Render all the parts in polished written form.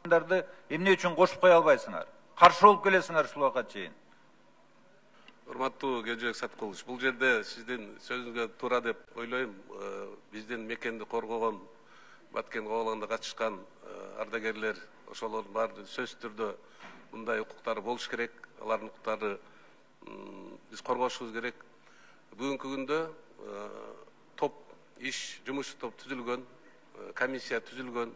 эмне үчүн кошуп кое албайсыңар? Каршы болуп келесиңер ушул убакка чейин. Урматтуу Кенжебек Саткулович, бул жерде сиздин сөзүңүзгө туура деп ойлойм. Биздин мекенди коргогон, Баткен коголондо катышкан ардагерлер, ошолордун баары сөзсүз түрдө мындай укуктары болуш керек. Алардын укуктары биз коргошубуз керек. Бүгүнкү күндө топ иш, жумуш топ түзүлгөн, комиссия түзүлгөн.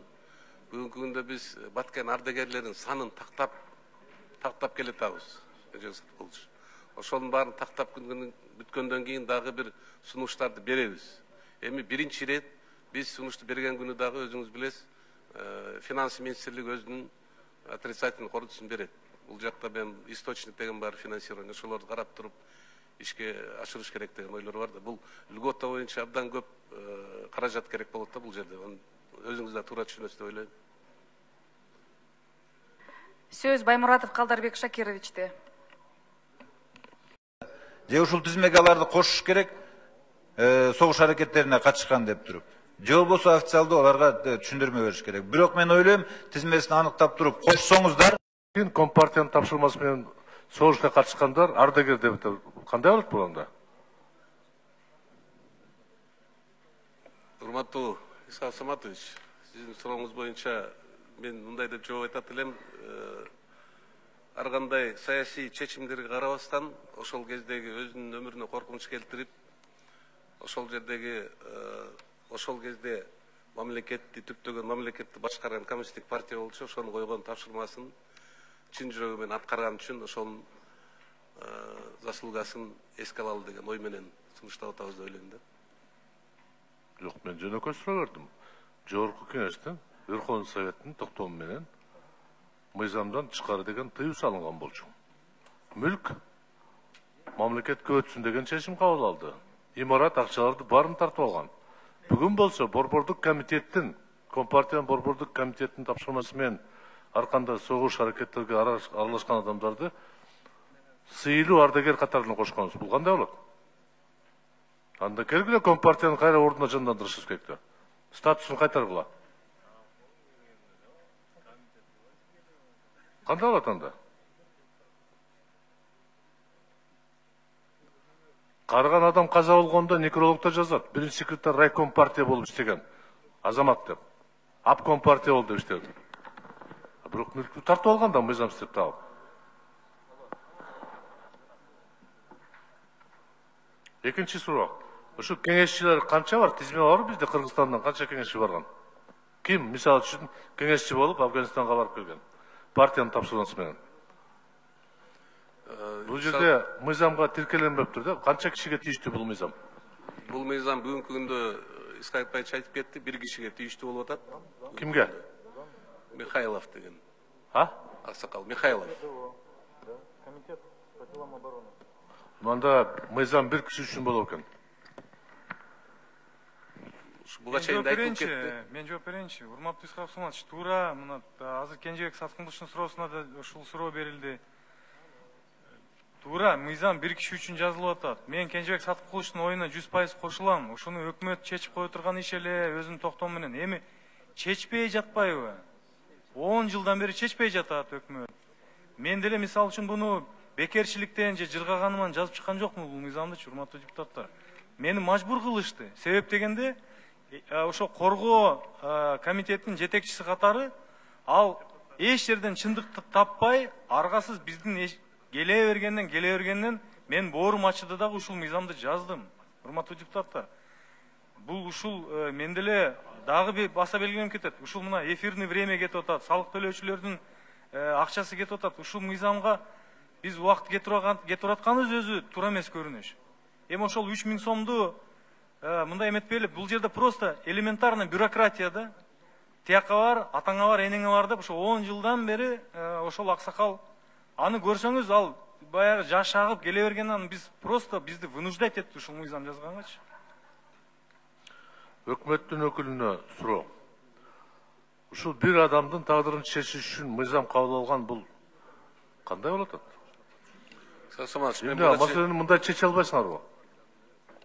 Бүгүнкү күндө биз Баткен ардагерлеринин санын тактап келатабыз. Ошонун баарын тактап бүткөндөн кийин дагы бир сунуштарды беребиз. Эми биринчи ирет биз сунушту берген күнү дагы өзүңүз билесиз, финансы министрлиги өзүнүн отрицательный корутуусун берет. Бул жакта мен источник деген бар финансирование, ошолорду карап туруп ишке ашырыш керек деген ойлор бар да. Бул льгота боюнча абдан көп каражат керек болот да бул жерде. Өзүңүз да туура түшүнөсүз деп ойлойм. Сөз Баймуратов Калдарбек Шакировичте. Же ушул тизмеге аларды кошуш керек, согуш аракеттерине катышкан деп туруп. Же болбосо официалдуу аларга түшүндүрмө бериш керек. Бирок мен ойлойм, тизмесин аныктап туруп кошсоңуздар, Компартиянын тапшырмасы менен согушка катышкандар ардагер деп кандай болот бул анда? Урматтуу Исхак Саматович, сиздин сурооңуз боюнча мен мындай деп жооп айтат элем. Ар кандай саясий чечимдерге карабастан, ошол кездеги өзүнүн өмүрүнө коркунуч келтирип, ошол кезде мамлекетти түптөгөн мамлекетти башкарган коммунисттик партия болчу, ошонун койгон тапшырмасын чын жүрөгү менен аткарган үчүн ошонун заслугасын эске алалы деген ой менен сунуштап атабыз деп ойлойм да. Жок, мен жөнөкөй суроо бердим. Жогорку кеңештин, Верховный Советтин токтому менен мыйзамдан тышкары деген тыюу салынган болчу. Мүлк мамлекетке өтсүн деген чечим кабыл алды. Имарат акчаларды баарын тартып алган. Бүгүн болсо Борбордук комитеттин, Компартиянын Борбордук комитеттин тапшырмасы менен арканда согуш аракеттерге аралашкан адамдарды сыйлуу ардагер катарына кошконсуз. Бул кандай болот? Анда келгиле Компартиянын кайра ордуна жандандырышыбыз керек да. Статусун кайтаргыла. Кандай болот анда? Карыган адам каза болгондо некрологдо жазат. Биринчи секретарь райком партия болуп иштеген азамат деп. Обком партия болду деп иштеген. Бирок мүлктү тартып алган да мыйзам иштеп табып. Экинчи суроо. Ушу кеңешчилер канча бар? Тизме бар бизде Кыргызстандан канча кеңешчи барган? Ким мисалы үчүн кеңешчи болуп Афганистанга барып келген? Партиянын тапшырмасы менен. Бул жерде мыйзамга тиркеленбептир да. Канча кишиге тийиштүү бул мыйзам? Бул мыйзам бүгүнкү күндө Исхак Байч айтып кетти, бир кишиге тийиштүү болуп атат. Кимге? Михайлов деген. Аксакал Михайлов. Комитет по делам обороны. Мында мыйзам бир киши үчүн болот экен. Буга чейин да айтылып кетти. Мен жооп берейинчи. Урматтуу Исхак Саматович, туура мына азыр Кенжебек Саткуловичтун суроосуна да ушул суроо берилди. Туура, мыйзам бир киши үчүн жазылып атат. Мен Кенжебек Саткуловичтун оюна 100% кошулам. Ушуну өкмөт чечип кое турган иш эле өзүнүн токтому менен. Эми чечпей жатпайбы? 10 жылдан бери чечпей жатат өкмөт. Мен деле мисалы үчүн буну бекерчиликтен же жыргаганыман жазып чыккан жокмун бул мыйзамды, урматтуу депутаттар. Мени мажбур кылышты. Себеп дегенде ошо коргоо комитеттин жетекчиси катары ал эч жерден чындыкты таппай, аргасыз биздин келе бергенден мен боорум ачыды дагы ушул мыйзамды жаздым. Урматтуу депутаттар. Бул ушул мен деле дагы баса белгиленип кетет. Ушул мына эфирный время кетип атат, салык төлөөчүлөрдүн акчасы кетип атат. Ушул мыйзамга биз убакыт кетип атканыбыз өзү туура эмес көрүнүш. Эми ошол 3000 сомду мындай эметпейли, бул жерде просто элементарный бюрократия да. Тияка бар, атаңа бар, энеңе бар деп ошо 10 жылдан бери ошол аксакал аны көрсөңүз ал баягы жаш агып келе бергенден биз просто бизди вынуждать этти ушул мыйзам жазгангачы. Өкмөттүн өкүлүнө суроо. Ушул бир адамдын тагдырын чечиш үчүн мыйзам кабыл алган бул кандай болот? Маселени мындай чече албайсыңарбы?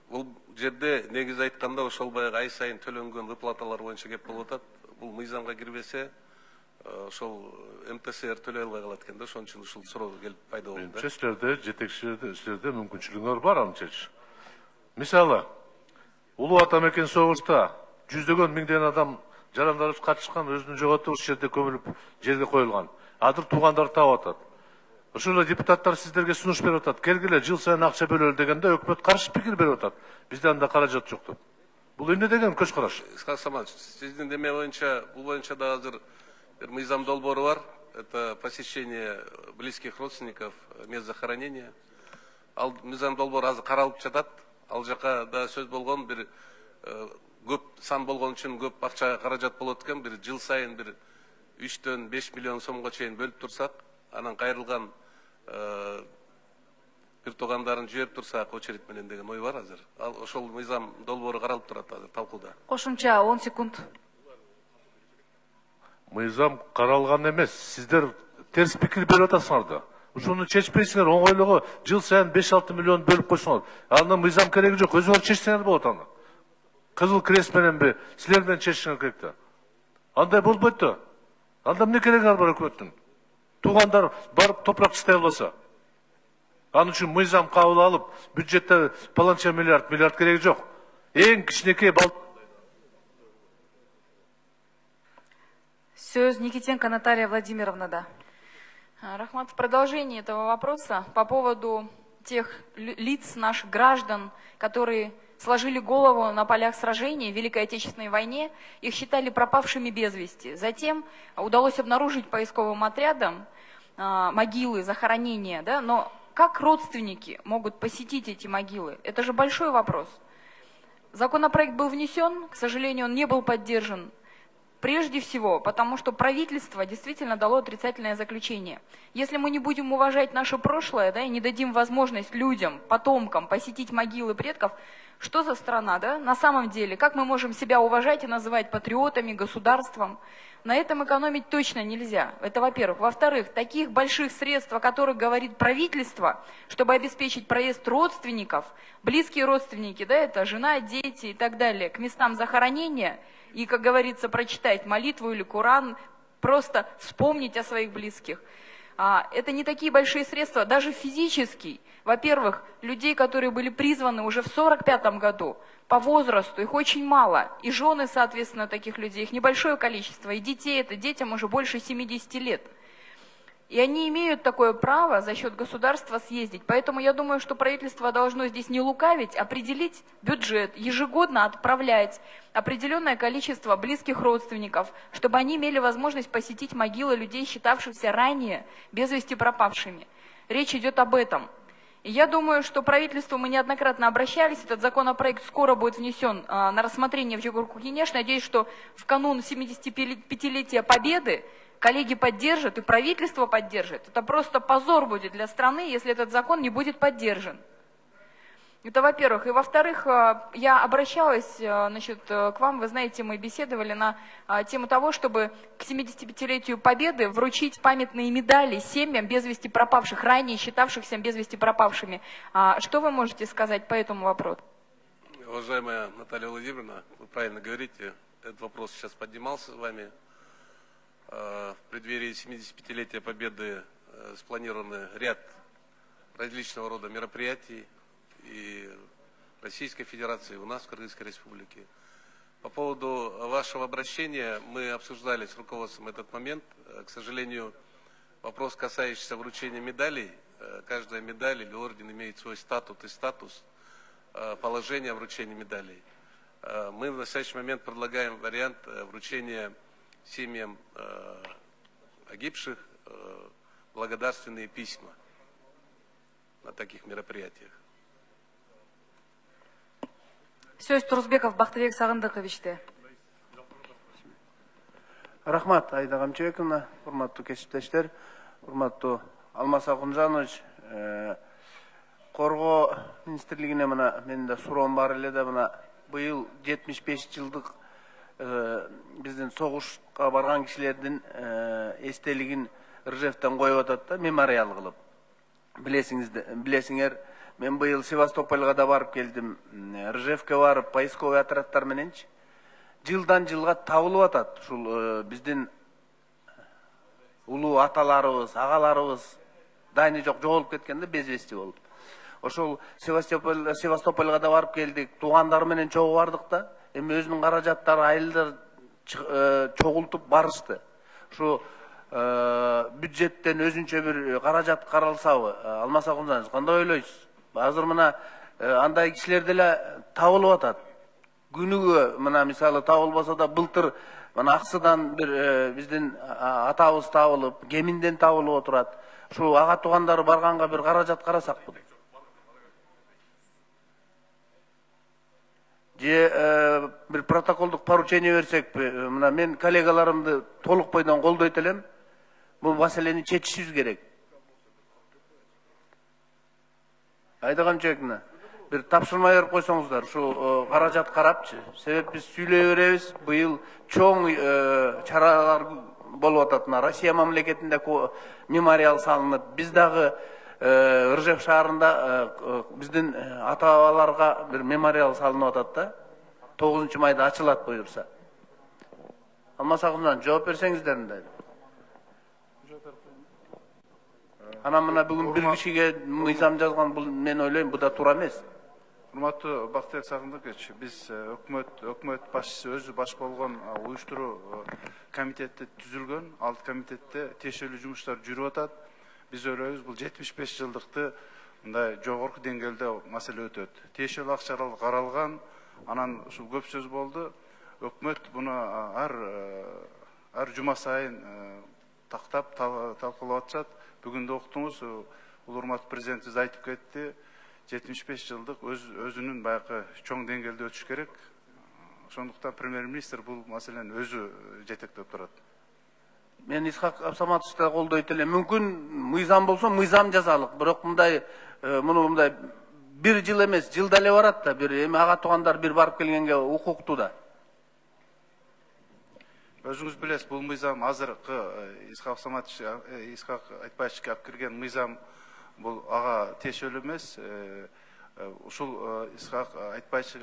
Бул жерде негизи айтканда ошол баягы ай сайын төлөнгөн выплаталар боюнча кеп болуп атат. Бул мыйзамга кирбесе, ошол МТСР төлөй албай калат экен да, ошон үчүн ушул суроо келип пайда болду да. Менимче силерде, жетекчилерде, силерде мүмкүнчүлүгүңөр бар анчачы. Мисалы, улуу атамекен согушта жүздөгөн миңдеген адам жарандарыбыз катышкан, өзүн жоготуп, ушул жерде көмүлүп, жерге коюлган. Азыр туугандар таап атат. Ошол эле депутаттар сиздерге сунуш берип атат. Келгиле, жыл сайын акча бөлөлү дегенде өкмөт каршы пикир берип атат. Бизде анда каражат жок деп. Бул эмне деген көз караш? Исхак Саматович, сиздин деме боюнча, бул боюнча да азыр бир мыйзам долбоору бар. Это посещение близких родственников, мест захоронения. Ал мыйзам долбоору азыр каралып жатат. Ал жака да сөз болгон, бир көп сан болгон үчүн көп акча каражат болот экен. Бир жыл сайын бир 3-5 миллион сомго чейин бөлүп турсак, анан кайрылган бир туугандарын жиберип турсак очередь менен деген ой бар азыр. Ал ошол мыйзам долбоору каралып турат азыр талкууда. Кошумча 10 секунд. Мыйзам каралган эмес. Сиздер терс пикир берип атасыңар да. Ушуну чечпейсиңер, оңойлугу жыл сайын 5-6 миллион бөлүп койсоңор. Андан мыйзам кереги жок, өзүңөр чечсеңер болот аны. Кызыл крест мененби, силер менен чечишиңер керек да. Андай болбойт да. Анда эмне кереги бар өкмөттүн? Туугандар барып топурак чыстай албаса. Анын үчүн мыйзам кабыл алып, бюджетте паланча миллиард кереги жок. Эң кичинекей Сөз Никитенко Наталья Владимировна. Рахмат, в продолжении этого вопроса по поводу тех лиц, наших граждан, которые сложили голову на полях сражений в Великой Отечественной войне, их считали пропавшими без вести. Затем удалось обнаружить поисковым отрядам могилы, захоронения, да? Но как родственники могут посетить эти могилы? Это же большой вопрос. Законопроект был внесен, к сожалению, он не был поддержан. Прежде всего, потому что правительство действительно дало отрицательное заключение. Если мы не будем уважать наше прошлое, да, и не дадим возможность людям, потомкам посетить могилы предков, что за страна, да? На самом деле, как мы можем себя уважать и называть патриотами, государством? На этом экономить точно нельзя. Это во-первых. Во-вторых, таких больших средств, о которых говорит правительство, чтобы обеспечить проезд родственников, близкие родственники, да, это жена, дети и так далее, к местам захоронения, и, как говорится, прочитать молитву или Коран, просто вспомнить о своих близких. Это не такие большие средства, даже физически. Во-первых, людей, которые были призваны уже в 1945 году, по возрасту, их очень мало. И жены, соответственно, таких людей, их небольшое количество. И детей, это детям уже больше 70 лет. И они имеют такое право за счет государства съездить. Поэтому я думаю, что правительство должно здесь не лукавить, определить бюджет, ежегодно отправлять определенное количество близких родственников, чтобы они имели возможность посетить могилы людей, считавшихся ранее без вести пропавшими. Речь идет об этом. И я думаю, что правительству мы неоднократно обращались, этот законопроект скоро будет внесен на рассмотрение в Югорку-Кенеш. Надеюсь, что в канун 75-летия Победы коллеги поддержат и правительство поддержит. Это просто позор будет для страны, если этот закон не будет поддержан. Это во-первых. И во-вторых, я обращалась, значит, к вам, вы знаете, мы беседовали на тему того, чтобы к 75-летию Победы вручить памятные медали семьям без вести пропавших, ранее считавшихся без вести пропавшими. Что вы можете сказать по этому вопросу? Уважаемая Наталья Владимировна, вы правильно говорите, этот вопрос сейчас поднимался с вами. В преддверии 75-летия Победы спланированы ряд различного рода мероприятий и в Российской Федерации, и у нас в Кыргызской Республике. По поводу вашего обращения мы обсуждали с руководством этот момент. К сожалению, вопрос, касающийся вручения медалей, каждая медаль или орден имеет свой статус положения вручения медалей. Мы в настоящий момент предлагаем вариант вручения семьям погибших благодарственные письма на таких мероприятиях. Сөз Турузбеков Бактыбек Сагындыковичте. Рахмат, Айда Камчебековна, урматтуу кесиптештер, урматтуу Алмаз Акунжанович, Коргоо министрлигине мына менин да суроом бар эле да, мына быйыл 75 жылдык биздин согушка барган кишилердин эстелигин Ржевтен коюп атат да, мемориал кылып. Билесиңер, мен быйыл Севастопольга да барып келдим, Ржевке барып, поисковый отрядтар мененчи. Жылдан жылга табылып атат. Ушул биздин улуу аталарыбыз, агаларыбыз дайны жок жоголуп кеткенде безбести болуп. Ошол Севастопольга да барып келдик, туугандар менен чогуу бардык да, эми өзүнүн каражаттары айылдар чогултуп барышты. Ушу бюджеттен өзүнчө бир каражат каралсабы, Алмаз Акунжанович, кандай ойлойсуз? Азыр мына андай кишилер деле табылып атат. Күнүгө мына мисалы табылбаса да былтыр мына Аксыдан бир биздин атабыз табылып, Кеминден табылып отурат. Ушу ага туугандары барганга бир каражат карасакпы. Же бир протоколдук поручение берсекпи? Мына мен коллегаларымды толук бойдон колдойт элем. Бул маселени чечишибиз керек. Айдаган чекне бир тапшырма берип койсоңуздар, ушу каражат карапчы. Себеп биз сүйлөй беребиз, быйыл чоң чаралар болуп атат. Россия мамлекетинде мемориал салынып, биз дагы Ржев шаарында биздин ата-бабаларга бир мемориал салынып атат да. 9 майда ачылат буюрса. Алмаз Акунжанович, жооп берсеңиздер мындай. Анан мына бүгүн бир кишиге мыйзам жазган, бул мен ойлойм, бу да туура эмес. Урматтуу Бактыбек Сагындыкович, биз өкмөт башчысы өзү баш болгон уюштуруу комитети түзүлгөн, ал комитетте тиешелүү жумуштар жүрүп атат. Биз ойлойбуз, бул 75 жылдыкты мындай жогорку деңгээлде маселе өтөт. Тиешелүү акчалар каралган, анан ушул көп сөз болду. Өкмөт буну ар жума сайын тактап талкуулап атышат. Бүгүн да уктуңуз, урматтуу президентибиз айтып кетти, 75 жылдык өзүнүн баягы чоң деңгээлде өтүш керек. Ошондуктан премьер-министр бул маселени өзү жетектеп турат. Мен Исхак Абсаматовичти колдойт элем. Мүмкүн мыйзам болсо мыйзам жазалык, бирок мындай бир жыл эмес, жылда эле барат да, бир эми ага туугандар бир барып келгенге укуктуу да. Өзүңүз билесиз, бул мыйзам азыркы Исхак Айтбаевичке алып кирген мыйзам бул ага тиешелүү эмес. Ушул Исхак Айтбаевич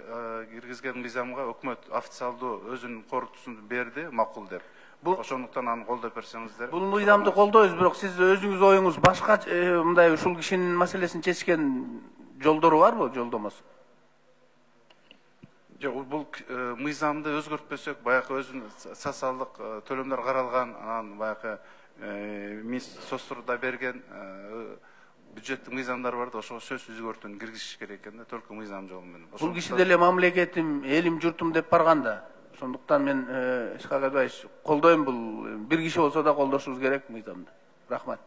киргизген мыйзамга өкмөт официалдуу өзүнүн корутуусун берди, макул деп. Ошондуктан аны колдоп берсеңиздер. Бул мыйзамды колдойбуз, бирок сиз өзүңүз оюңуз башка мындай ушул кишинин маселесин чечкен жолдору барбы, жолдомосу? Жок, бул мыйзамды өзгөртпөсөк, баягы өзүнүн социалдык төлөмдөр каралган, анан баягы Министрликте берген бюджеттик мыйзамдар бар да, ошого сөзсүз өзгөртүүнү киргизиш керек экен да, только мыйзам жолу менен. Бул киши деле мамлекетим, элим, журтум деп барган да. Ошондуктан мен Исхак Айтбаевич колдойм, бул бир киши болсо да колдошубуз керек мыйзамды. Рахмат.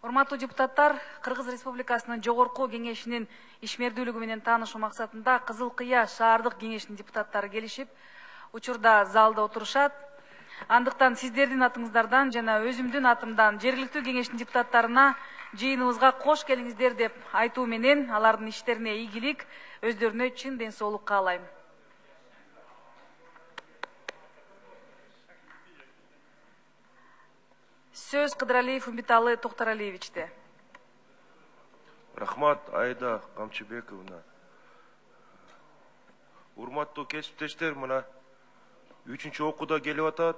Урматтуу депутаттар, Кыргыз Республикасынын Жогорку Кеңешинин ишмердүүлүгү менен таанышуу максатында Кызыл Кыя шаардык кеңешинин депутаттары келишип, учурда залда отурушат. Андыктан сиздердин атыңыздардан жана өзүмдүн атымдан жергиликтүү кеңештин депутаттарына жыйыныбызга кош келиңиздер деп айтуу менен алардын иштерине ийгилик, өздөрүнө чын ден соолук каалайм. Сөз Кыдыралиев Умбиталы Токтаралиевичте. Рахмат Айда Камчыбековна. Урматтуу кесиптештер, мына 3-окууда келип атат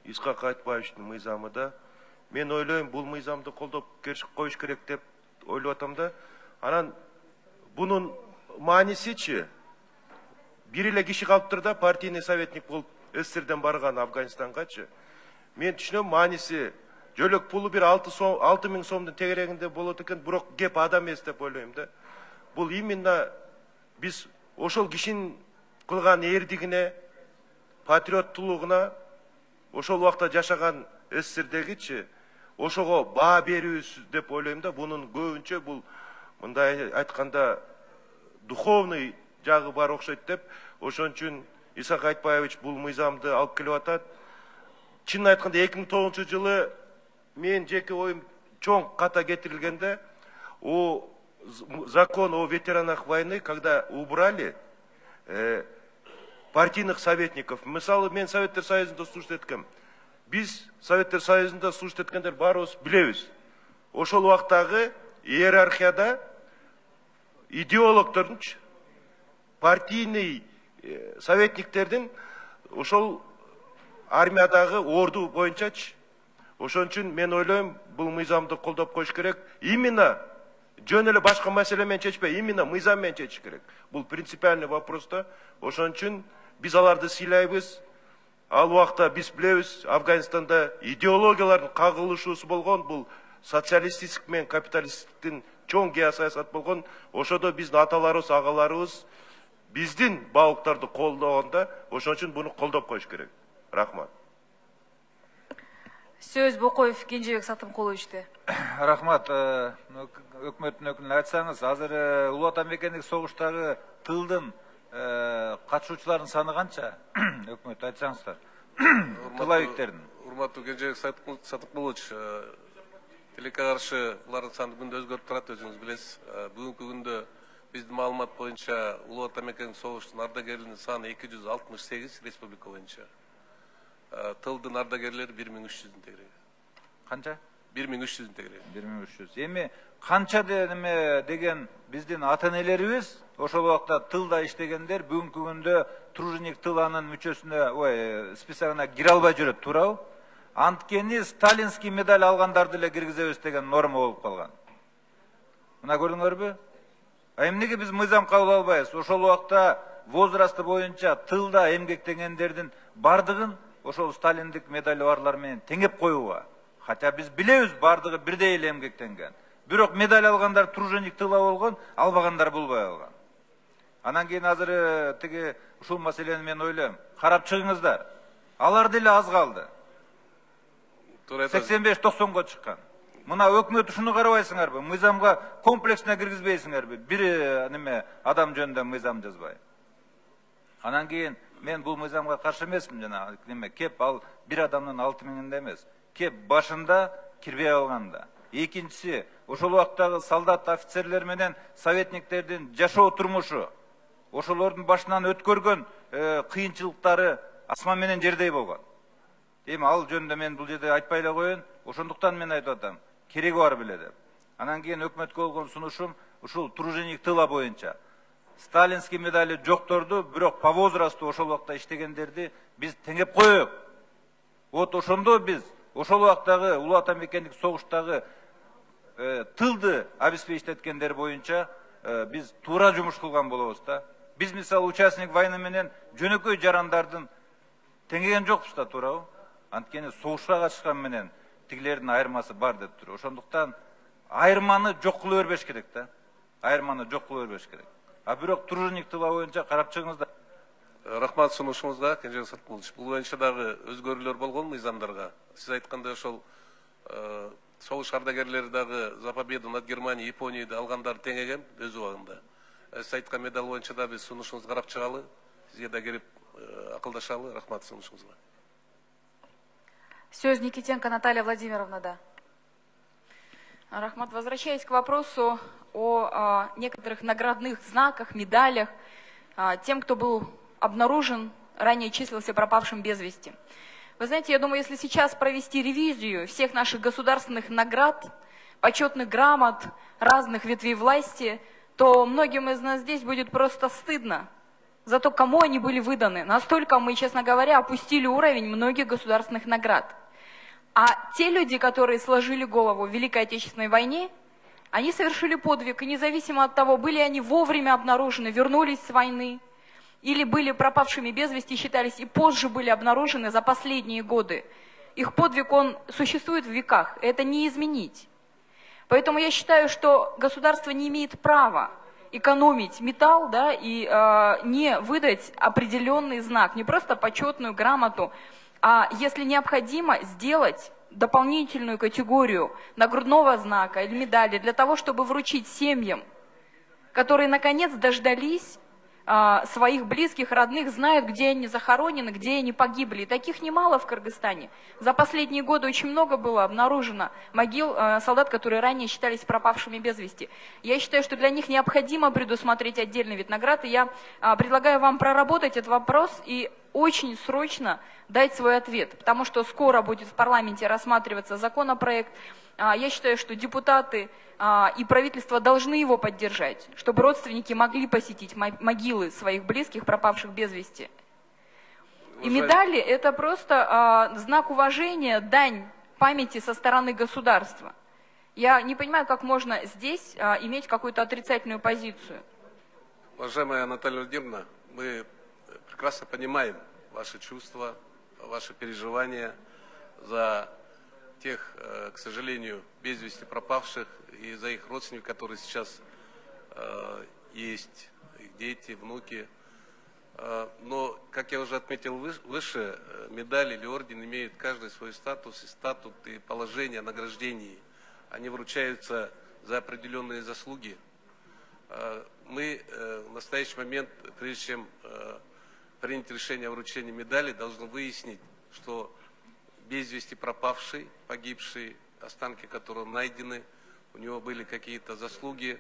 Исхак Айтбаевичтин мыйзамы да. Мен ойлойм, бул мыйзамды колдоп коюш керек деп ойлоп атам да. Анан бунун маанисичи, бир эле киши калыптыр да, партийный советник болуп СССРден барган Афганистангачы. Мен түшүнөм, мааниси жөлөк пулу бир 6.000 сомдун тегерегинде болот экен, бирок кеп адам эмес деп ойлойм да. Бул именно биз ошол кишинин кылган эрдигине, патриоттулугуна, ошол убакта жашаган СССРдегичи ошого баа берүүбүз деп ойлойм да. Бунун көбүнчө бул мындай айтканда духовный жагы бар окшойт деп. Ошон үчүн Исхак Айтбаевич бул мыйзамды алып келип атат. Чын айтканда 2009-жылы мен жеке оюм чоң ката кетирилгенде, закон о ветеранах войны, когда убрали партийных советников. Мисалы, мен Советтер Союзунда служит эткем. Биз Советтер Союзунда служит эткендер барыбыз билебиз. Ошол убактагы иерархияда идеологдордун, партийный советниктердин ошол армиядагы орду боюнчачы. Ошон үчүн мен ойлойм, бул мыйзамды колдоп коюш керек. Именно жөн эле башка маселе менен чечпей, именно мыйзам менен чечиш керек. Бул принципиальный вопрос да. Ошон үчүн биз аларды сыйлайбыз. Ал убакта биз билебиз, Афганистанда идеологиялардын кагылышуусу болгон, бул социалистик менен капиталисттиктин чоң геосаясат болгон. Ошодо биздин аталарыбыз, агаларыбыз биздин баалыктарды колдогонда, ошон үчүн буну колдоп коюш керек. Рахмат. Сөз Бокоев Кенжебек Сатымкуловичте. Рахмат. Өкмөттүн өкүлүнө айтсаңыз, азыр Улуу Ата Мекендик согуштагы тылдын катышуучулардын саны канча? Өкмөт айтсаңыздар. Тылайыктердин. Урматтуу Кенжебек Сатымкулович, тилекке каршы булардын саны күндө өзгөрүп турат, өзүңүз билесиз. Бүгүнкү күндө биздин маалымат боюнча Улуу Ата Мекендик согуштун ардагерлеринин саны 268 республика боюнча. Тылдын ардагерлери 1300 тегерек. Канча? 1300 тегерек. 1300. Эми канча деген биздин ата-энелерибиз ошол убакта тылда иштегендер бүгүнкү күндө труженик тыл анын мүчөсүнө, списогуна кире албай жүрөт, туурабы? Анткени сталинский медаль алгандарды эле киргизебиз деген норма болуп калган. Мына көрдүңөрбү? Эмнеге биз мыйзам кабыл албайбыз? Ошол убакта возрасты боюнча тылда эмгектенгендердин бардыгын ошол сталиндик медали барлар менен теңеп коюуга. Хотя биз билебиз, бардыгы бирдей эле эмгектенген. Бирок медаль алгандар труженик тыла болгон, албагандар болбой калган. Анан кийин азыр тиги ушул маселени мен ойлойм. Карап чыгыңыздар. Алар деле аз калды. 85-90го чыккан. Мына өкмөт ушуну карабайсыңарбы? Мыйзамга комплексно киргизбейсиңерби? Бир адам жөнүндө мыйзам жазбай. Анан кийин мен бул мыйзамга каршы эмесмин, жана кеп ал бир адамдын 6000-inde эмес. Кеп башында кирбей алганда. Экинчиси, ошол убактагы солдат, офицерлер менен советниктердин жашоо турмушу, ошолордун башынан өткөргөн кыйынчылыктары асман менен жердей болгон. Эми ал жөнүндө мен бул жерде айтпай эле коеюн, ошондуктан мен айтып атам, кереги бар беле деп. Анан кийин өкмөткө болгон сунушум ушул труженик тыла боюнча сталинский медали жокторду, бирок по возрасту ошол убакта иштегендерди биз теңеп коелук. Вот ошондо биз ошол убактагы Улуу Ата Мекендик согуштагы тылды обеспечиттеткендер боюнча биз туура жумуш кылган болобуз да. Биз мисалы участник войны менен жөнөкөй жарандардын теңеген жокпуз да, туурабы? Анткени согушка катышкан менен тигилердин айырмасы бар деп тур. Ошондуктан айырманы жок кылып бербеш керек да. Айырманы жок кылып бербеш керек. А бирок труженик тыла боюнча карап чыгыңыздар. Рахмат сунушуңузга, Кенжебек Сатымкулович. Бул боюнча дагы өзгөрүүлөр болгон мыйзамдарга. Сиз айткандай ошол согуш ардагерлери дагы за победу над Германией, Японияды алгандар теңеген өз убагында. Сиз айткан медаль боюнча да биз сунушуңузду карап чыгалы, сизге да келип акылдашалы. Рахмат сунушуңузга. Сөз Никитенко Наталья Владимировна, да. Рахмат, возвращаясь к вопросу о некоторых наградных знаках, медалях, тем, кто был обнаружен, ранее числился пропавшим без вести. Вы знаете, я думаю, если сейчас провести ревизию всех наших государственных наград, почетных грамот, разных ветвей власти, то многим из нас здесь будет просто стыдно за то, кому они были выданы. Настолько мы, честно говоря, опустили уровень многих государственных наград. А те люди, которые сложили голову в Великой Отечественной войне, они совершили подвиг, и независимо от того, были они вовремя обнаружены, вернулись с войны, или были пропавшими без вести, считались и позже были обнаружены за последние годы. Их подвиг, он существует в веках, это не изменить. Поэтому я считаю, что государство не имеет права экономить металл, да, и не выдать определенный знак, не просто почетную грамоту, а если необходимо сделать дополнительную категорию нагрудного знака или медали для того, чтобы вручить семьям, которые наконец дождались своих близких, родных, знают, где они захоронены, где они погибли. И таких немало в Кыргызстане. За последние годы очень много было обнаружено могил солдат, которые ранее считались пропавшими без вести. Я считаю, что для них необходимо предусмотреть отдельный вид наград. И я предлагаю вам проработать этот вопрос и очень срочно дать свой ответ, потому что скоро будет в парламенте рассматриваться законопроект. Я считаю, что депутаты и правительство должны его поддержать, чтобы родственники могли посетить могилы своих близких, пропавших без вести. И медали – это просто знак уважения, дань памяти со стороны государства. Я не понимаю, как можно здесь иметь какую-то отрицательную позицию. Уважаемая Наталья Владимировна, мы прекрасно понимаем ваши чувства, ваши переживания за тех, к сожалению, без вести пропавших и за их родственников, которые сейчас есть, их дети, внуки. Но, как я уже отметил выше, медали или орден имеют каждый свой статус и статут и положение о награждении. Они вручаются за определенные заслуги. Мы в настоящий момент, прежде чем принять решение о вручении медали, должны выяснить, что без вести пропавший, погибший, останки которого найдены, у него были какие-то заслуги,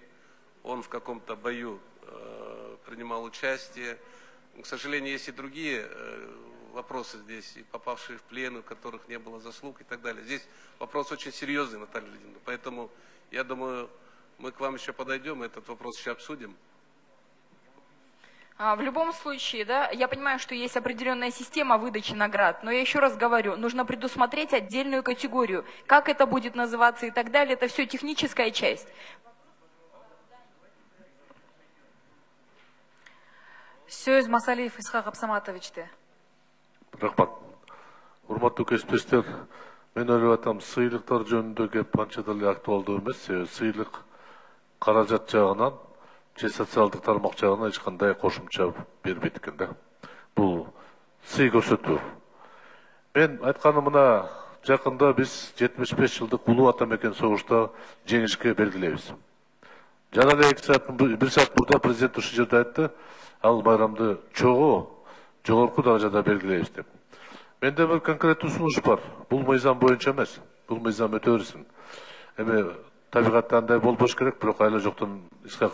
он в каком-то бою принимал участие. К сожалению, есть и другие вопросы здесь, и попавшие в плен, у которых не было заслуг и так далее. Здесь вопрос очень серьезный, Наталья Владимировна, поэтому я думаю, мы к вам еще подойдем, этот вопрос еще обсудим. В любом случае, да, я понимаю, что есть определенная система выдачи наград, но я еще раз говорю, нужно предусмотреть отдельную категорию. Как это будет называться и так далее, это все техническая часть. Сөз Масалиев Исхак Абсаматовичте. Рахмат. Урматтуу кесиптештер, мен ойлоп атам, сыйлыктар жөнүндө кеп канча деле актуалдуу эмес. Сыйлык каражат жагынан же социалдык тармак жагынан эч кандай кошумча бербейт экен да. Бул сый көрсөтүү. Мен айтканым мына жакында биз 75 жылдык улуу ата мекен согушта жеңишке белгилейбиз. Жана эле 1 саат мурда президент ушул жерде айтты, ал байрамды жогорку даражада белгилейбиз деп. Менде бир конкреттүү сунуш бар. Бул мыйзам боюнча эмес. Бул мыйзам өтө берсин. Эми табигатта андай болбош керек, бирок айла жоктон Исхак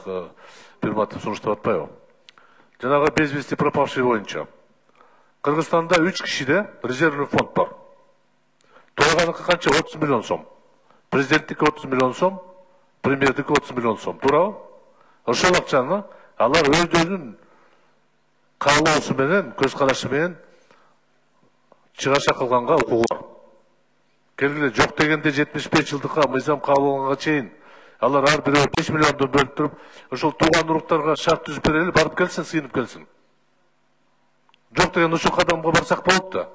Пирматов сунуштап атпайбы. Жанагы без вести пропавший боюнча Кыргызстанда 3 кишиде резервный фонд бар. Тоғаныкы канча? 30 миллион сом. Президенттики 30 миллион сом, премьердики 30 миллион сом. Туурабы? Ошол акчаны алар өздөрүнүн каалоосу менен, көз карашы менен чыгаша кылганга укугу бар. Келгиле жок дегенде 75 жылдыкка мыйзам кабыл алганга чейин алар ар бирөө 5 миллиондон бөлүп туруп, ошол тууган уруктарга шарт түзүп берели, барып келсин, сыйынып келсин. Жок деген ушул кадамга барсак болот да.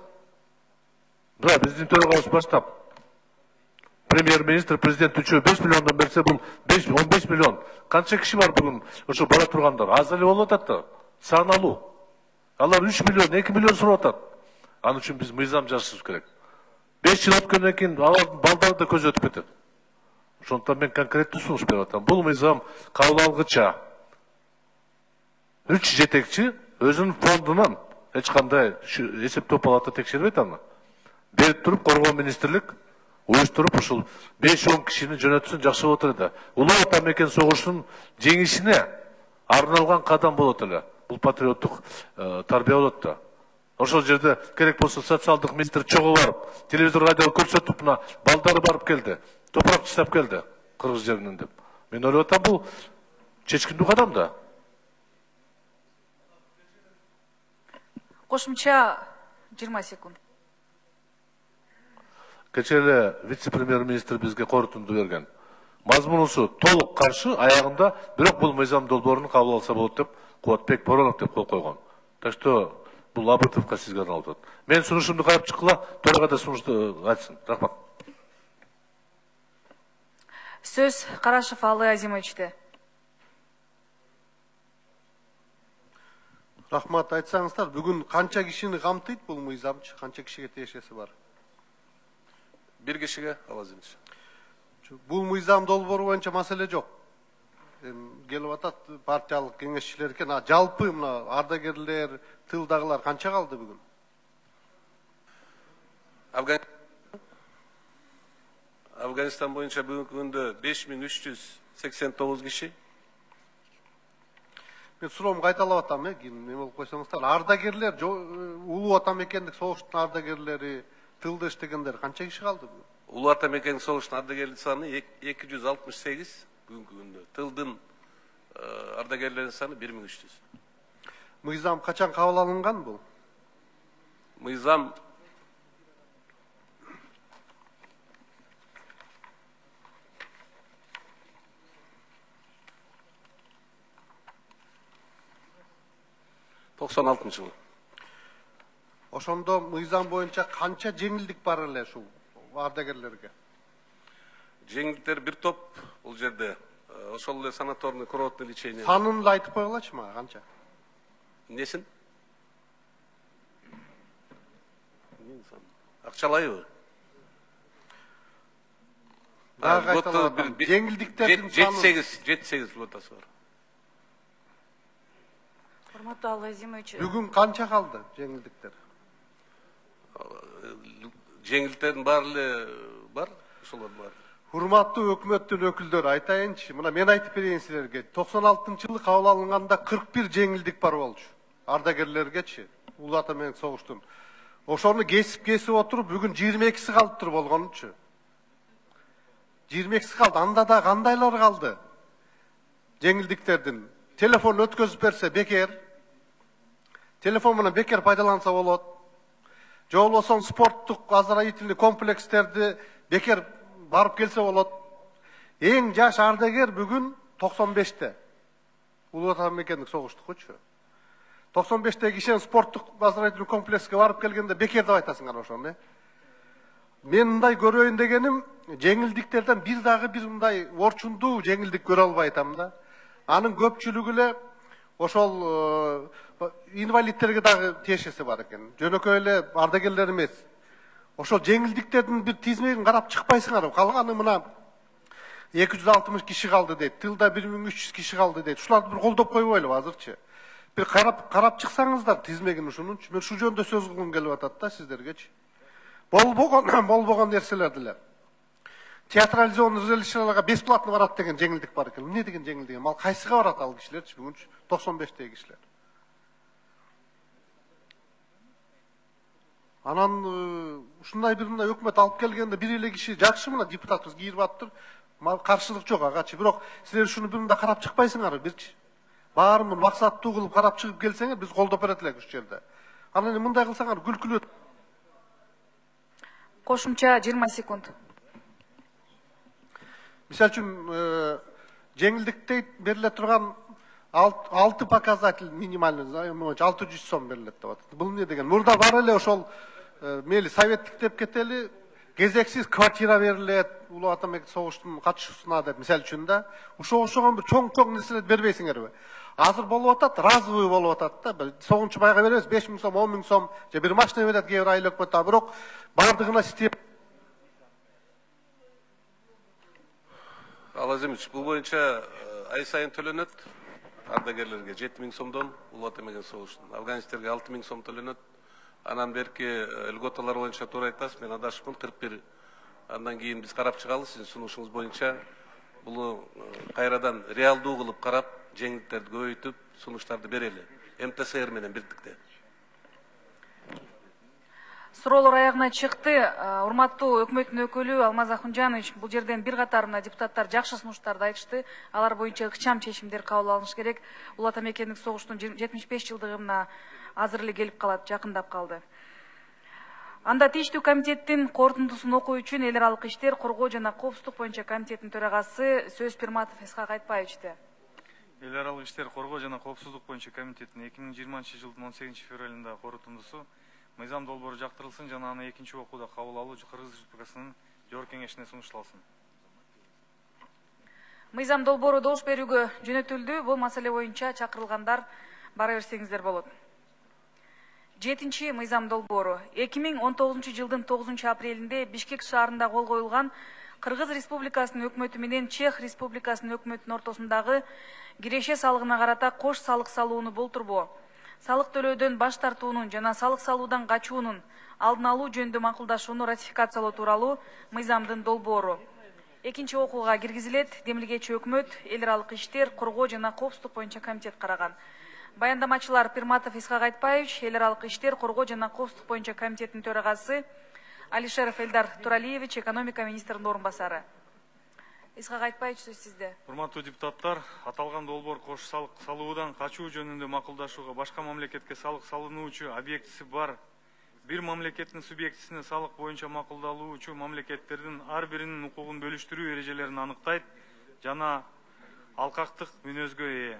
Да, биздин төрагабыз баштап. Премьер-министр, президент үчөө 5 миллиондон берсе, бул 15 миллион. Канча киши бар бүгүн ошо бара тургандар? Аз эле болуп атат да. Сааналуу. Алар 3 миллион, 2 миллион сурап атат. Анын үчүн биз мыйзам жазышыбыз керек. 5 жыл өткөндөн кийин алардын балдары да көз өтүп кетет. Ошондуктан мен конкреттүү сунуш берип атам. Бул мыйзам кабыл алгыча 3 жетекчи өзүнүн фондунан эч кандай эсептөө палата текшербейт аны. Берип туруп Коргоо министрлик уюштуруп ушул 5-10 кишини жөнөтсүн, жакшы болот эле. Улуу ата мекен согушунун жеңишине арналган кадам болот эле. Бул патриоттук тарбия болот да. Ошол жерде керек болсо социалдык министр чогуу барып, телевизор, радио көрсөтүп, мына балдары барып келди, топурак чыштап келди кыргыз жеринен деп. Мен ойлоп атам, бул чечкиндүү кадам да. Кошумча 20 секунд. Кечээ эле вице-премьер-министр бизге корутунду берген. Мазмунусу толук каршы, аягында бирок бул мыйзам долбоорун кабыл алса болот деп Кубатбек Боронов деп кол койгон. Так что бул Абытовго сизге арналып атат. Мен сунушумду карап чыккыла, төрага да сунушту айтсын. Рахмат. Сөз Карашев Алы Азимовичте. Рахмат, айтсаңыздар, бүгүн канча кишини камтыйт бул мыйзамчы, канча кишиге тиешеси бар? Бир кишиге, Алазимович. Бул мыйзам долбоору боюнча маселе жок. Келип атат партиялык кеңешчилер экен, жалпы мына ардагерлер, тылдагылар канча калды бүгүн? Афганистан боюнча бүгүнкү күндө 5389 киши. Мен суроомду кайталап атам, кийин эме болуп койсоңуздар. Ардагерлер, улуу ата мекендик согуштун ардагерлери, тылда иштегендер канча киши калды бүгүн? Улуу ата мекендик согуштун ардагерлер саны 268 бүгүнкү күндө. Тылдын ардагерлеринин саны 1300. Мыйзам качан кабыл алынган бул? мыйзам жылы. Ошондо мыйзам боюнча канча жеңилдик бар эле ушул ардагерлерге? Жеңилдиктер бир топ бул жерде. Ошол эле санаторный курортный лечение. Санын эле айтып койгулачы мага канча? Несин? Акчалайбы? Жеңилдиктердин саны 7-8 лотасы бар. Урматтуу Алла Азимович. Бүгүн канча калды жеңилдиктер? Жеңилдиктердин баары эле бар, ошолор бар. Урматтуу өкмөттүн өкүлдөрү, айтайынчы, мына мен айтып берейин силерге. 96-жылы кабыл алынганда 41 жеңилдик бар болчу. Ардагерлергечи, Улуу Ата менен согуштун. Ошону кесип отуруп, бүгүн 22си калыптыр болгонучу. 22си калды, анда да кандайлар калды? Жеңилдиктердин. Телефон өткөзүп берсе бекер. Телефон менен бекер пайдаланса болот. Же болбосо спорттук оздоровительный комплекстерди бекер барып келсе болот. Эң жаш ардагер бүгүн 95-те. Улуу Ата мекендик согуштукчу. 95-те кишен спорттук оздоровительный комплекске барып келгенде бекер деп айтасыңар ошону. Мен мындай көрөйүн дегеним, жеңилдиктерден бир дагы бир мындай орчундуу жеңилдик көрө албай атам да. Анын көпчүлүгү эле ошол инвалидтерге дагы тиешеси бар экен. Жөнөкөй эле ардагерлер эмес. Ошол жеңилдиктердин бир тизмегин карап чыкпайсыңарбы? Калганы мына 260 киши калды дейт, тылда 1300 киши калды дейт. Ушуларды бир колдоп койбойлубу азырчы? Бир карап чыксаңыздар тизмегин ушунунчу. Мен ушул жөнүндө сөз кылгым келип атат да сиздергечи. Болбогон нерселерди эле. Театрализованный зрелищелерге бесплатно барат деген жеңилдик бар экен. Эмне деген жеңилдик? Ал кайсыга барат ал кишилерчи бүгүнчү? 95-теги кишилер. Анан ушундай бир мындай өкмөт алып келгенде бир эле киши жакшы мына депутатыбыз кийирип атыптыр. Каршылык жок агачы. Бирок силер ушуну бир мындай карап чыкпайсыңарбы бирчи? Баарын максаттуу кылып карап чыгып келсеңер биз колдоп берет элек ушул жерде. Анан мындай кылсаңар күлкүлүү. Кошумча 20 секунд. Мисалы үчүн жеңилдикте бериле турган 6 показатель минимальный, 600 сом берилет деп атат. Бул эмне деген? Мурда бар эле ошол мели советтик деп кетели, кезексиз квартира берилет, Улуу Ата мекендик согуштун катышуусуна деп мисалы үчүн да. Ошого бир чоң нерселерди бербейсиңерби? Азыр болуп атат, разовый болуп атат да. Согунчу байга беребиз 5000 сом, 10 000 сом, же бир машина берет кээ бир айыл өкмөтү, бирок бардыгына система. Алазимович, бул боюнча ай сайын төлөнөт. Ардагерлерге 7000 сомдон, Улуу Ата мекендик согуштун. Афганистерге 6000 сом төлөнөт. Анан берки льготалар боюнча туура айтасыз, мен адашыпмын 41. Андан кийин биз карап чыгалы, сиздин сунушуңуз боюнча бул кайрадан реалдуу кылып карап, жеңилдиктерди көбөйтүп, сунуштарды берели. МТСР менен бирдикте. Суроолор аягына чыкты. Урматтуу өкмөттүн өкүлү Алмаз Ахунжанович, бул жерден бир катар депутаттар жакшы сунуштарды айтышты. Алар боюнча ыкчам чечимдер кабыл алыныш керек. Улуу Ата мекендик согуштун 75 жылдыгына азыр эле келип калат, жакындап калды. Анда тийиштүү комитеттин корутундусун окуу үчүн эл аралык иштер, коргоо жана коопсуздук боюнча комитеттин төрагасы сөз Пирматов Исхак Айтбаевичте. Эл аралык иштер, коргоо жана коопсуздук боюнча комитеттин 2020 жылдын 18 февралында корутундусу мыйзам долбоору жактырылсын жана аны экинчи окууда кабыл алуу Кыргыз Республикасынын Жогорку Кеңешине сунушталсын. Мыйзам долбоору добуш берүүгө жөнөтүлдү. Бул маселе боюнча чакырылгандар бара берсеңиздер болот. 7-чи мыйзам долбоору 2019 жылдын 9 апрелинде Бишкек шаарында кол коюлган Кыргыз Республикасынын өкмөтү менен Чех Республикасынын өкмөтүнүн ортосундагы киреше салыгына карата кош салык салууну болтурбоо, салык төлөөдөн баш тартуунун жана салык салуудан качуунун алдын алуу жөнүндө макулдашууну ратификациялоо тууралуу мыйзамдын долбоору экинчи окууга киргизилет. Демилгечи өкмөт, эл аралык иштер, коргоо жана коопсуздук боюнча комитет караган. Баяндамачылар Пирматов Исхак Айтбаевич, эл аралык иштер, коргоо жана коопсуздук боюнча комитеттин төрагасы, Алишеров Элдар Туралиевич, экономика министринин орун басары. Исхак Айтбаевич, сөз сизде. Урматтуу депутаттар, аталган долбоор кош салык салуудан качуу жөнүндө макулдашууга башка мамлекетке салык салынуучу объектиси бар бир мамлекеттин субъектисине салык боюнча макулдалуучу мамлекеттердин ар биринин укугун бөлүштүрүү эрежелерин аныктайт жана алкактык мүнөзгө ээ.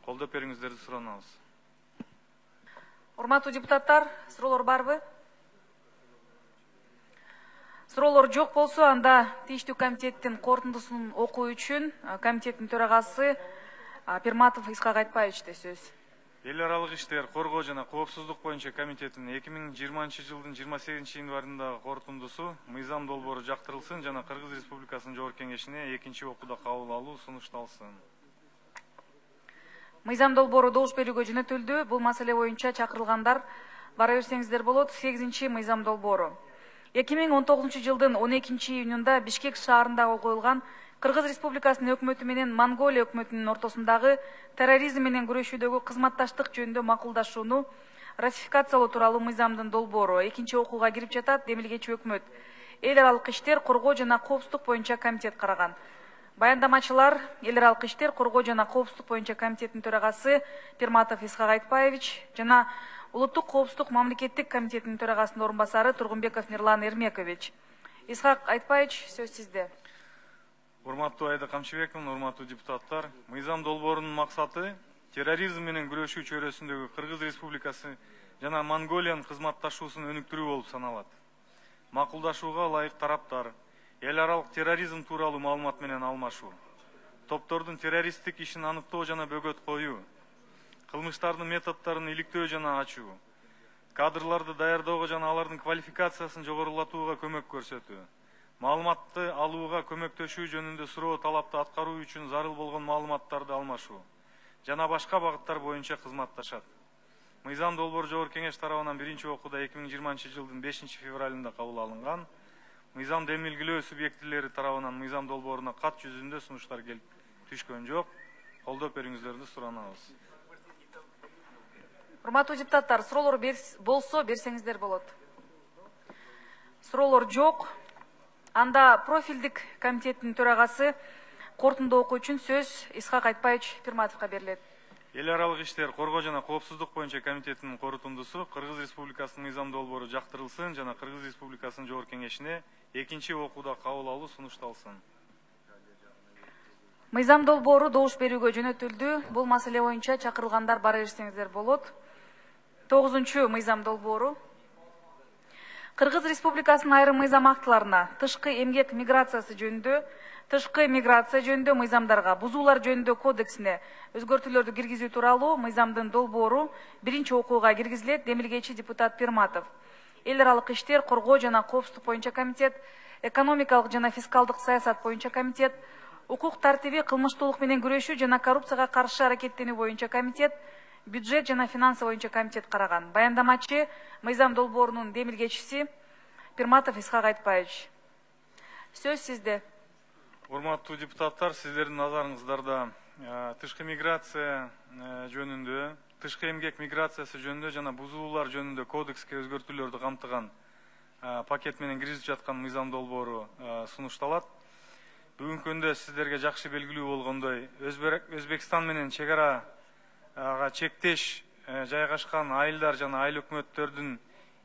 Колдоп бериңиздерди суранабыз. Урматтуу депутаттар, суроолор барбы? Суроолор жок болсо, анда тийиштүү комитеттин корутундусун окуу үчүн комитеттин төрагасы Пирматов Исхак Айтбаевичте сөз. Эл аралык иштер, коргоо жана коопсуздук боюнча комитеттин 2020 жылдын 28 январындагы корутундусу мыйзам долбоору жактырылсын жана Кыргыз Республикасынын Жогорку Кеңешине экинчи окууда кабыл алуу сунушталсын. Мыйзам долбоору добуш берүүгө жөнөтүлдү. Бул маселе боюнча чакырылгандар бара берсеңиздер болот. 8-чи мыйзам долбоору. 2019 жылдын 12 июнунда Бишкек шаарында коюлган Кыргыз Республикасынын өкмөтү менен Монголия өкмөтүнүн ортосундагы терроризм менен күрөшүүдөгү кызматташтык жөнүндө макулдашууну ратификациялоо тууралуу мыйзамдын долбоору экинчи окууга кирип жатат. Демилгечи өкмөт эл аралык иштер, коргоо жана коопсуздук боюнча комитет караган. Баяндамачылар эл аралык иштер, коргоо жана коопсуздук боюнча комитеттин төрагасы Пирматов Исхак Айтбаевич жана Улуттук коопсуздук мамлекеттик комитетинин төрагасынын орун басары Тургунбеков Мирлан Эрмекович. Исхак Айтбаевич, сөз сизде. Урматтуу Айда Камчыбековна, урматтуу депутаттар, мыйзам долбоорунун максаты терроризм менен күрөшүү чөйрөсүндөгү Кыргыз Республикасы жана Монголиянын кызматташуусун өнүктүрүү болуп саналат. Макулдашууга ылайык тараптар эл аралык терроризм тууралуу маалымат менен алмашуу, топтордун террористтик ишин аныктоо жана бөгөт коюу, кылмыштардын методдорун иликтөө жана ачуу, кадрларды даярдоого жана алардын квалификациясын жогорулатууга көмөк көрсөтүү, маалыматты алууга көмөктөшүү жөнүндө суроо талапты аткаруу үчүн зарыл болгон маалыматтарды алмашуу жана башка багыттар боюнча кызматташат. Мыйзам долбоору Жогорку Кеңеш тарабынан биринчи окууда 2020 жылдын 5 февралында кабыл алынган. Мыйзам демилгилөө субъектилери тарабынан мыйзам долбооруна кат жүзүндө сунуштар келип түшкөн жок. Колдоп бериңиздерди суранабыз. Урматтуу депутаттар, суроолор болсо берсеңиздер болот. Суроолор жок. Анда профилдик комитеттин төрагасы корутунду окуу үчүн сөз Исхак Айтбаевич Пирматовго берилет. Эл аралык иштер, коргоо жана коопсуздук боюнча комитеттин корутундусу Кыргыз Республикасынын мыйзам долбоору жактырылсын жана Кыргыз Республикасынын Жогорку Кеңешине экинчи окууда кабыл алуу сунушталсын. Мыйзам долбоору добуш берүүгө жөнөтүлдү. Бул маселе боюнча чакырылгандар бара берсеңиздер болот. 9-чу мыйзам долбоору. Кыргыз Республикасынын айрым мыйзам актыларына тышкы эмгек миграциясы жөнүндө, тышкы миграция жөнүндө мыйзамдарга, бузуулар жөнүндө кодексине өзгөртүүлөрдү киргизүү тууралуу мыйзамдын долбоору биринчи окууга киргизилет. Демилгечи депутат Пирматов. Эл аралык иштер, коргоо жана коопсуздук боюнча комитет, экономикалык жана фискалдык саясат боюнча комитет, укук тартиби, кылмыштуулук менен күрөшүү жана коррупцияга каршы аракеттенүү боюнча комитет, бюджет жана финансы боюнча комитет караган. Баяндамачы мыйзам долбоорунун демилгечиси Пирматов Исхак Айтбаевич. Сөз сизде. Урматтуу депутаттар, сиздердин назарыңыздарда тышкы миграция жөнүндө, тышкы эмгек миграциясы жөнүндө жана бузуулар жөнүндө кодекске өзгөртүүлөрдү камтыган пакет менен киргизип жаткан мыйзам долбоору сунушталат. Бүгүнкү күндө сиздерге жакшы белгилүү болгондой, Өзбекстан менен чек арага чектеш жайгашкан айылдар жана айыл өкмөттөрдүн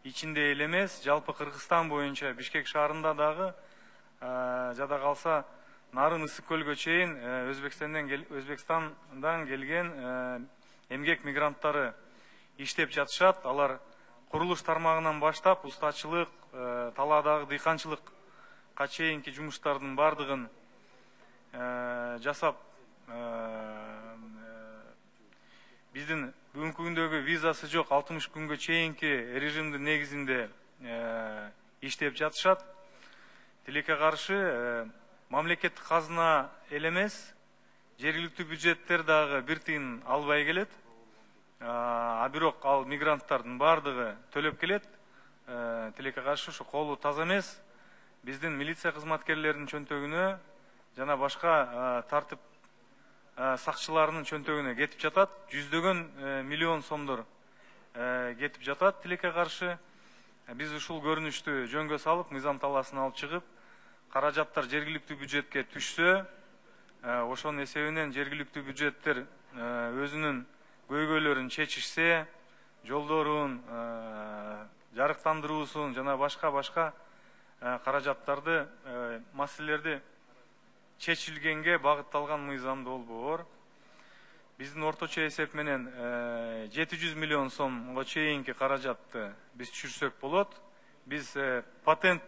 ичинде эле эмес, жалпы Кыргызстан боюнча Бишкек шаарында дагы жада калса Нарын ысык көлгө чейин Өзбекстандан келген эмгек мигранттары иштеп жатышат. Алар курулуш тармагынан баштап устачылык, талаадагы дыйканчылыкка чейинки жумуштардын бардыгын жасап, биздин бүгүнкү күндөгү визасы жок 60 күнгө чейинки режимдин негизинде иштеп жатышат. Тилекке каршы мамлекеттик казына эле эмес, жергиликтүү бюджеттер дагы бир тыйын албай келет. Бирок ал мигранттардын бардыгы төлөп келет. Тилекке каршы ушу колу таза эмес. Биздин милиция кызматкерлеринин чөнтөгүнө жана башка тартип сакчыларынын чөнтөгүнө кетип жатат. Жүздөгөн миллион сомдор кетип жатат. Тилекке каршы биз ушул көрүнүштү жөнгө салып, мыйзам талаасын алып чыгып, каражаттар жергиликтүү бюджетке түшсө, ошонун эсебинен жергиликтүү бюджеттер өзүнүн көйгөйлөрүн чечишсе, жолдорун, жарыктандыруусун жана башка каражаттарды, маселелерди чечилгенге багытталган мыйзам долбоор. Биздин орточо эсеп менен 700 миллион сомго чейинки каражатты биз түшүрсөк болот. Биз патент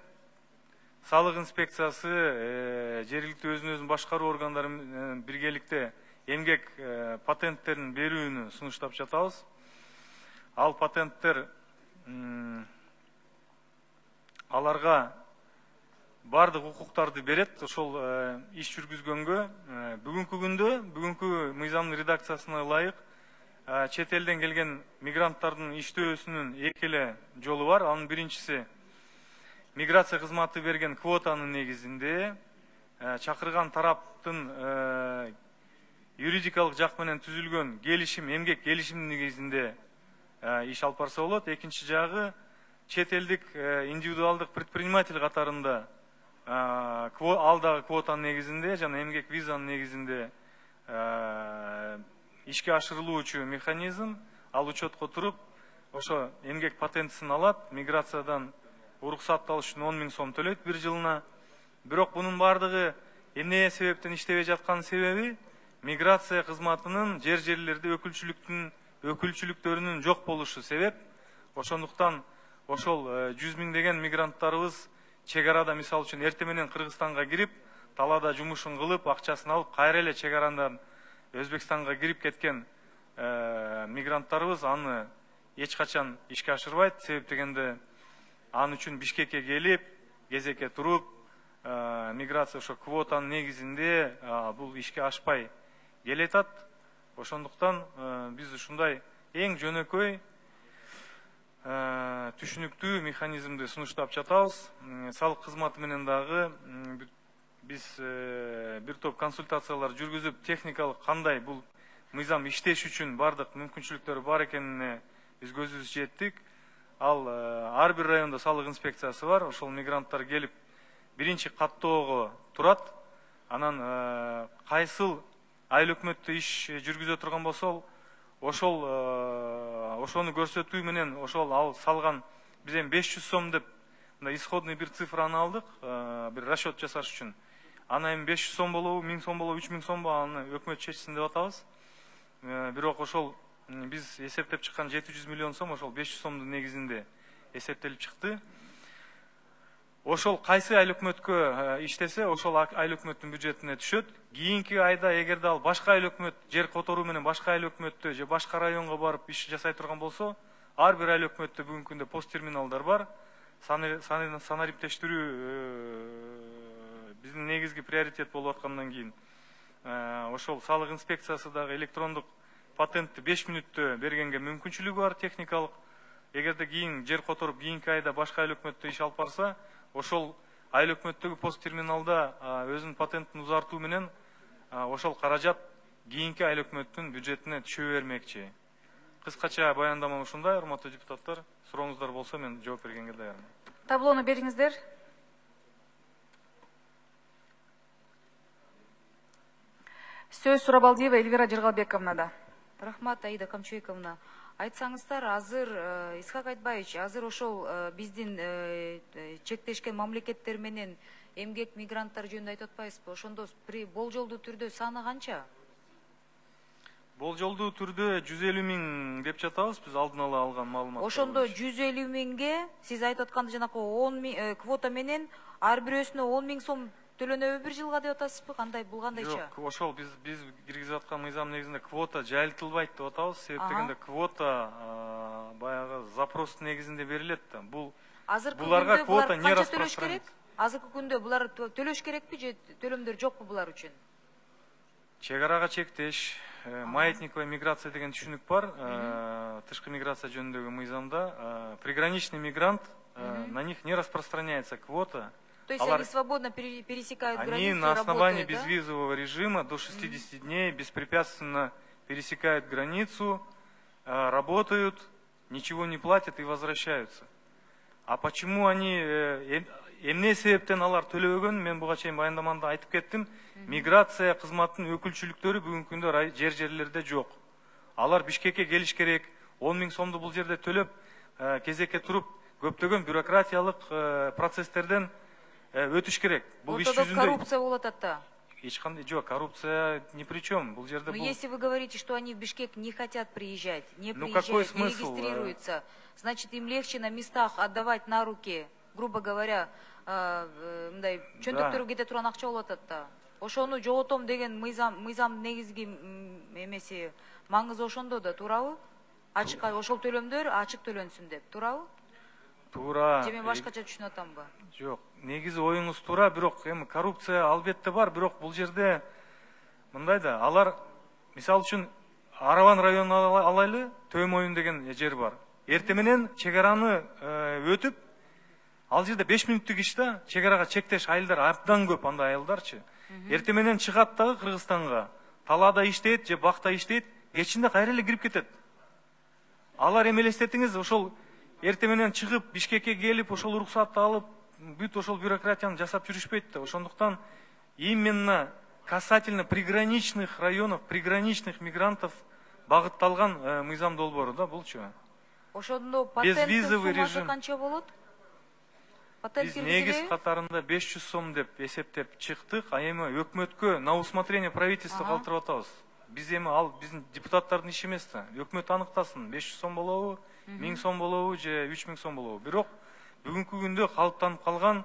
салык инспекциясы, жергиликтүү өзүн башкаруу органдары менен биргеликте эмгек патенттерин берүүнү сунуштап жатабыз. Ал патенттер аларга бардык укуктарды берет. Ошол иш жүргүзгөнгө бүгүнкү күндө, бүгүнкү мыйзамдын редакциясына ылайык чет элден келген мигранттардын иштөөсүнүн эки эле жолу бар. Анын биринчиси миграция кызматы берген квотанын негизинде, чакырган тараптын юридикалык жак менен түзүлгөн келишим, эмгек келишимдин негизинде иш алып барса болот. Экинчи жагы чет элдик индивидуалдык предприниматель катарында алдагы квотанын негизинде жана эмгек визанын негизинде ишке ашырылуучу механизм. Ал учетко туруп, ошо эмгек патентисин алат, миграциядан уруксат алыш үчүн 10 000 сом төлөйт бир жылына. Бирок бунун бардыгы эмне себептен иштебей жаткан себеби миграция кызматынын жерлерде өкүлчүлүктөрүнүн жок болушу себеп. Ошондуктан ошол 100 миңдеген мигранттарыбыз чек арада, мисалы үчүн эрте менен Кыргызстанга кирип, талаада жумушун кылып, акчасын алып, кайра эле чек арадан Өзбекстанга кирип кеткен мигранттарыбыз аны эч качан ишке ашырбайт. Себеп дегенде аны үчүн Бишкекке келип, кезекке туруп, миграция ошо квотанын негизинде бул ишке ашпай келетат. Ошондуктан биз ушундай эң жөнөкөй түшүнүктүү механизмди сунуштап жатабыз. Салык кызматы менен дагы биз бир топ консультациялар жүргүзүп, техникалык кандай бул мыйзам иштеш үчүн бардык мүмкүнчүлүктөрү бар экенине биз көзүбүз жеттик. Ал ар бир райондо салык инспекциясы бар. Ошол мигранттар келип биринчи каттоого турат. Анан кайсыл айыл өкмөттө иш жүргүзө турган болсо, ошону көрсөтүү менен ошол ал салган биз эми 500 сом деп исходный бир цифраны алдык, бир расчет жасаш үчүн. Аны эми 500 сом болобу, 1000 сом болобу, 3000 сомбу аны өкмөт чечсин деп атабыз. Бирок ошол биз эсептеп чыккан 700 миллион сом ошол 500 сомдун негизинде эсептелип чыкты. Ошол кайсы айыл өкмөткө иштесе, ошол айыл өкмөттүн бюджетине түшөт. Кийинки айда эгерде ал башка айыл өкмөт жер которуу менен башка айыл өкмөттө же башка районго барып иш жасай турган болсо, ар бир айыл өкмөттө бүгүнкү күндө пост терминалдар бар. Санариптештирүү биздин негизги приоритет болуп аткандан кийин ошол салык инспекциясы дагы электрондук патентти 5 мүнөттө бергенге мүмкүнчүлүгү бар техникалык. Эгерде кийин жер которуп кийинки айда башка айыл өкмөттө иш алып барса, ошол айыл өкмөттөгү пост терминалда өзүнүн патентин узартуу менен ошол каражат кийинки айыл өкмөттүн бюджетине түшө бермекчи. Кыскача баяндамам ушундай, урматтуу депутаттар. Сурооңуздар болсо мен жооп бергенге даярмын. Таблону бериңиздер. Сөз Сурабалдиева Эльвира Жыргалбековнада. Рахмат, Аида Камчуековна. Айтсаңыздар, азыр Исхак Айтбаевич, азыр ошол биздин чектешкен мамлекеттер менен эмгек мигранттар жөнүндө айтып атпайсызбы? Ошондо болжолдуу түрдө саны канча? Болжолдуу түрдө 150 миң деп жатабыз, биз алдын ала алган маалымат. Ошондо 150 миңге сиз айтып атканда жанакы 10 квота менен ар бирөөсүнө 10 000 сом төлөнөбү бир жылга деп атасызбы? Кандай бул кандайча? Жок, ошол биз киргизип аткан мыйзам негизинде квота жайылтылбайт деп атабыз. Себеп дегенде квота баягы запрос негизинде берилет да. Буларга квота не распространяется. Азыркы күндө булар төлөш керекпи же төлөмдөр жокпу булар үчүн? Чек арага чектеш, маятниковая миграция деген түшүнүк бар. Тышкы миграция жөнүндөгү мыйзамда приграничный мигрант, на них не распространяется квота. То есть они свободно пересекают границу, они на основании безвизового режима до 60 дней беспрепятственно пересекают границу, работают, ничего не платят и возвращаются. А почему они эмне себептен алар төлөбөгөн, мен буга чейин баяндамамда айтып кеттим. Миграция кызматынын өкүлчүлүктөрү бүгүнкү күндө жерлерде жок. Алар Бишкекке келиш керек, 10 000 сомду бул жерде төлөп, кезекке туруп, көптөгөн бюрократиялык процесстерден өтүш керек. Бул иш жүзүндө коррупция болот атта. Эч кандай жок, коррупция ни при чем. Бул жерде Но бул... если вы говорите, что они в Бишкек не хотят приезжать, не Ну, приезжают, какой не смысл? регистрируются, значит, им легче на местах отдавать на руки, грубо говоря, мындай чөнтөктөргө кете турган акча болот атта. Ошону жоготом деген мыйзам негизги эмеси маңызы ошондо да, туурабы? Ачык ошол төлөмдөр ачык төлөнсүн деп, туурабы? Туура. Же мен башкача түшүнүп атамбы? Жок, негизи оюңуз туура, бирок эми коррупция албетте бар, бирок бул жерде мындай да, алар мисалы үчүн Араван районун алайлы, Төмөйүн деген жер бар. Эрте менен чек араны өтүп, ал жерде 5 мүнөттүк иш да, чек арага чектеш айылдар абдан көп, андай айылдарчы. Эрте менен чыгат дагы Кыргызстанга, талаада иштейт же бакта иштейт, кечинде кайра эле кирип кетет. Алар эмелестетиңиз, ошол эрте менен чыгып, Бишкекке келип, ошол уруксатты алып, бүт ошол бюрократияны жасап жүрүшпөйт да. Ошондуктан именно касательно приграничных районов, приграничных мигрантов багытталган мыйзам долбоору да булчу. Ошондо патенттин суммасы канча болот? Биз негиз катарында 500 сом деп эсептеп чыктык, а эми өкмөткө на усмотрение правительства калтырып атабыз. Биз эми ал биздин депутаттардын иши эмес да. Өкмөт аныктасын, 500 сом болобу, 1000 сом болобу же 3000 сом болобу. Бирок бүгүнкү күндө калыптанып калган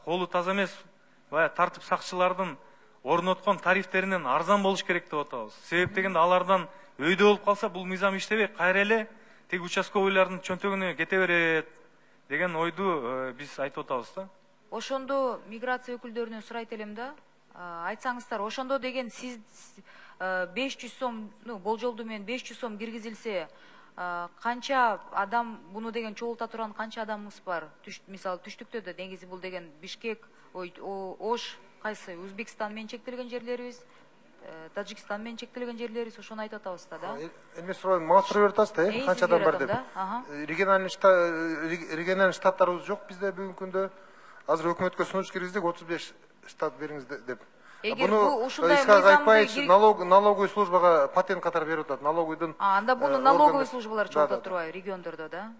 колу таза эмес баягы тартип сакчылардын орноткон тарифтеринен арзан болуш керек деп атабыз. Себеп дегенде алардан өйдө болуп калса бул мыйзам иштебей, кайра эле тиги участковыйлардын чөнтөгүнө кете берет деген ойду биз айтып атабыз да. Ошондо миграция өкүлдөрүнөн сурайт элем да. Айтсаңыздар, ошондо деген сиз 500 сом, болжолду менен 500 сом киргизилсе, канча адам буну деген чогулта турган канча адамыбыз бар? Мисалы түштүктө да негизи бул деген Бишкек, Ош, кайсы Өзбекстан менен чектелген жерлерибиз, Таджикстан менен чектелген жерлерибиз, ошону айтып атабыз да. Эми сурайм, мага сурай бератасыз да, канча адам бар деп. Региональный штаттарыбыз жок бизде бүгүнкү күндө. Азыр өкмөткө сунуш киргиздик, 35 штат бериңиз деп. Эгер бул ушундай мыйзамды налоговый службага патент катары берип атат. Налоговыйдын анда буну налоговый службалар чогулта турбайбы региондордо да?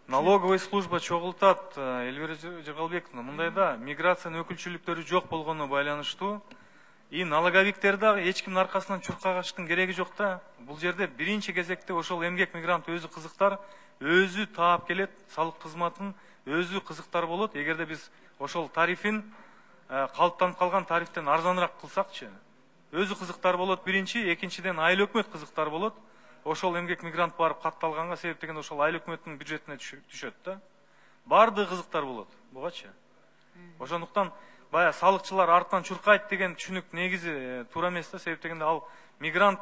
Налоговый служба чогултат, Эльвира Жыгалбековна. Мындай да, миграциянын өкүлчүлүктөрү жок болгону байланыштуу. И налоговиктер дагы эч кимдин аркасынан чуркагачтын кереги жок да. Бул жерде биринчи кезекте ошол эмгек мигрант өзү кызыктар, өзү таап келет, салык кызматын өзү кызыктар болот. Эгерде биз ошол тарифин калыптанып калган тарифтен арзаныраак кылсакчы, өзү кызыктар болот биринчи, экинчиден айыл өкмөт кызыктар болот. Ошол эмгек мигрант барып катталганга себеп дегенде ошол айыл өкмөттүн бюджетине түшөт да. Баардыгы кызыктар болот. Бугачы. Ошондуктан баягы салыкчылар артынан чуркайт деген түшүнүк негизи туура эмес да. Себеп дегенде ал мигрант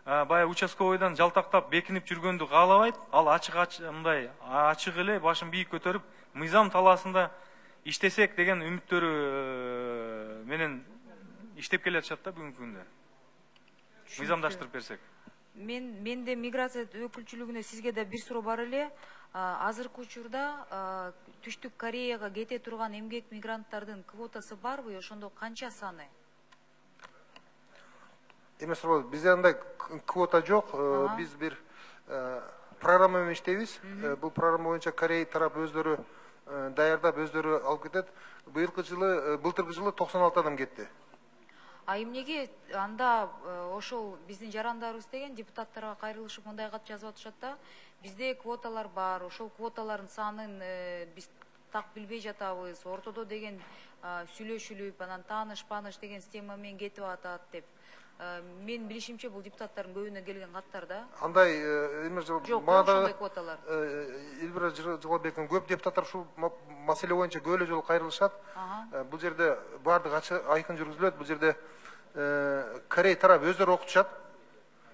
баягы участковыйдан жалтактап бекинип жүргөндү каалабайт. Ал мындай ачык эле башын бийик көтөрүп мыйзам талаасында иштесек деген үмүттөрү менен иштеп келатышат да бүгүнкү күндө. Мыйзамдаштырып берсек. Менде миграция өкүлчүлүгүнө сизге да бир суроо бар эле. Азыркы учурда Түштүк Кореяга кете турган эмгек мигранттардын квотасы барбы? Ошондо канча саны? Эме суроо, бизде андай квота жок. Биз бир программа менен иштейбиз. Бул программа боюнча Корея тарап өздөрү даярдап, өздөрү алып кетет. Былтыркы жылы 96 адам кетти. А эмнеге анда ошол биздин жарандарыбыз деген депутаттарга кайрылышып мындай кат жазып атышат да. Бизде квоталар бар, ошол квоталардын санын биз так билбей жатабыз. Ортодо деген сүйлөшүлүп, анан тааныш деген система менен кетип атат деп. Мен билишимче бул депутаттардын көбүнө келген каттар да. Андай жок, ошондой квоталар. Эльвира Жыгалбековна, көп депутаттар ушул маселе боюнча көп эле жолу кайрылышат. Бул жерде баардыгы айкын жүргүзүлөт. Бул жерде Корея тарап өздөрү окутушат.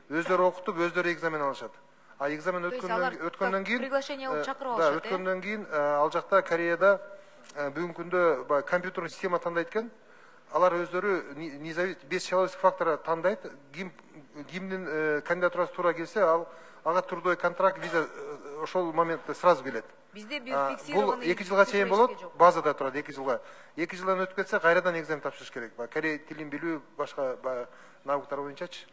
Өздөрү окутуп, өздөрү экзамен алышат. А экзамен өткөндөн кийин приглашение алып чакырып алышат. Да, өткөндөн кийин ал жакта Кореяда бүгүнкү күндө компьютерный система тандайт экен. Алар өздөрү без человеческих фактора тандайт. Кимдин кандидатурасы туура келсе, ага трудовой контракт, виза ошол моментте сразу келет. Бизде фиксированный. Бул 2 жылга чейин болот, базада турат 2 жылга. 2 жылдан өтүп кетсе, кайрадан экзамен тапшырыш керек. Корей тилин билүү, башка навыктар боюнчачы.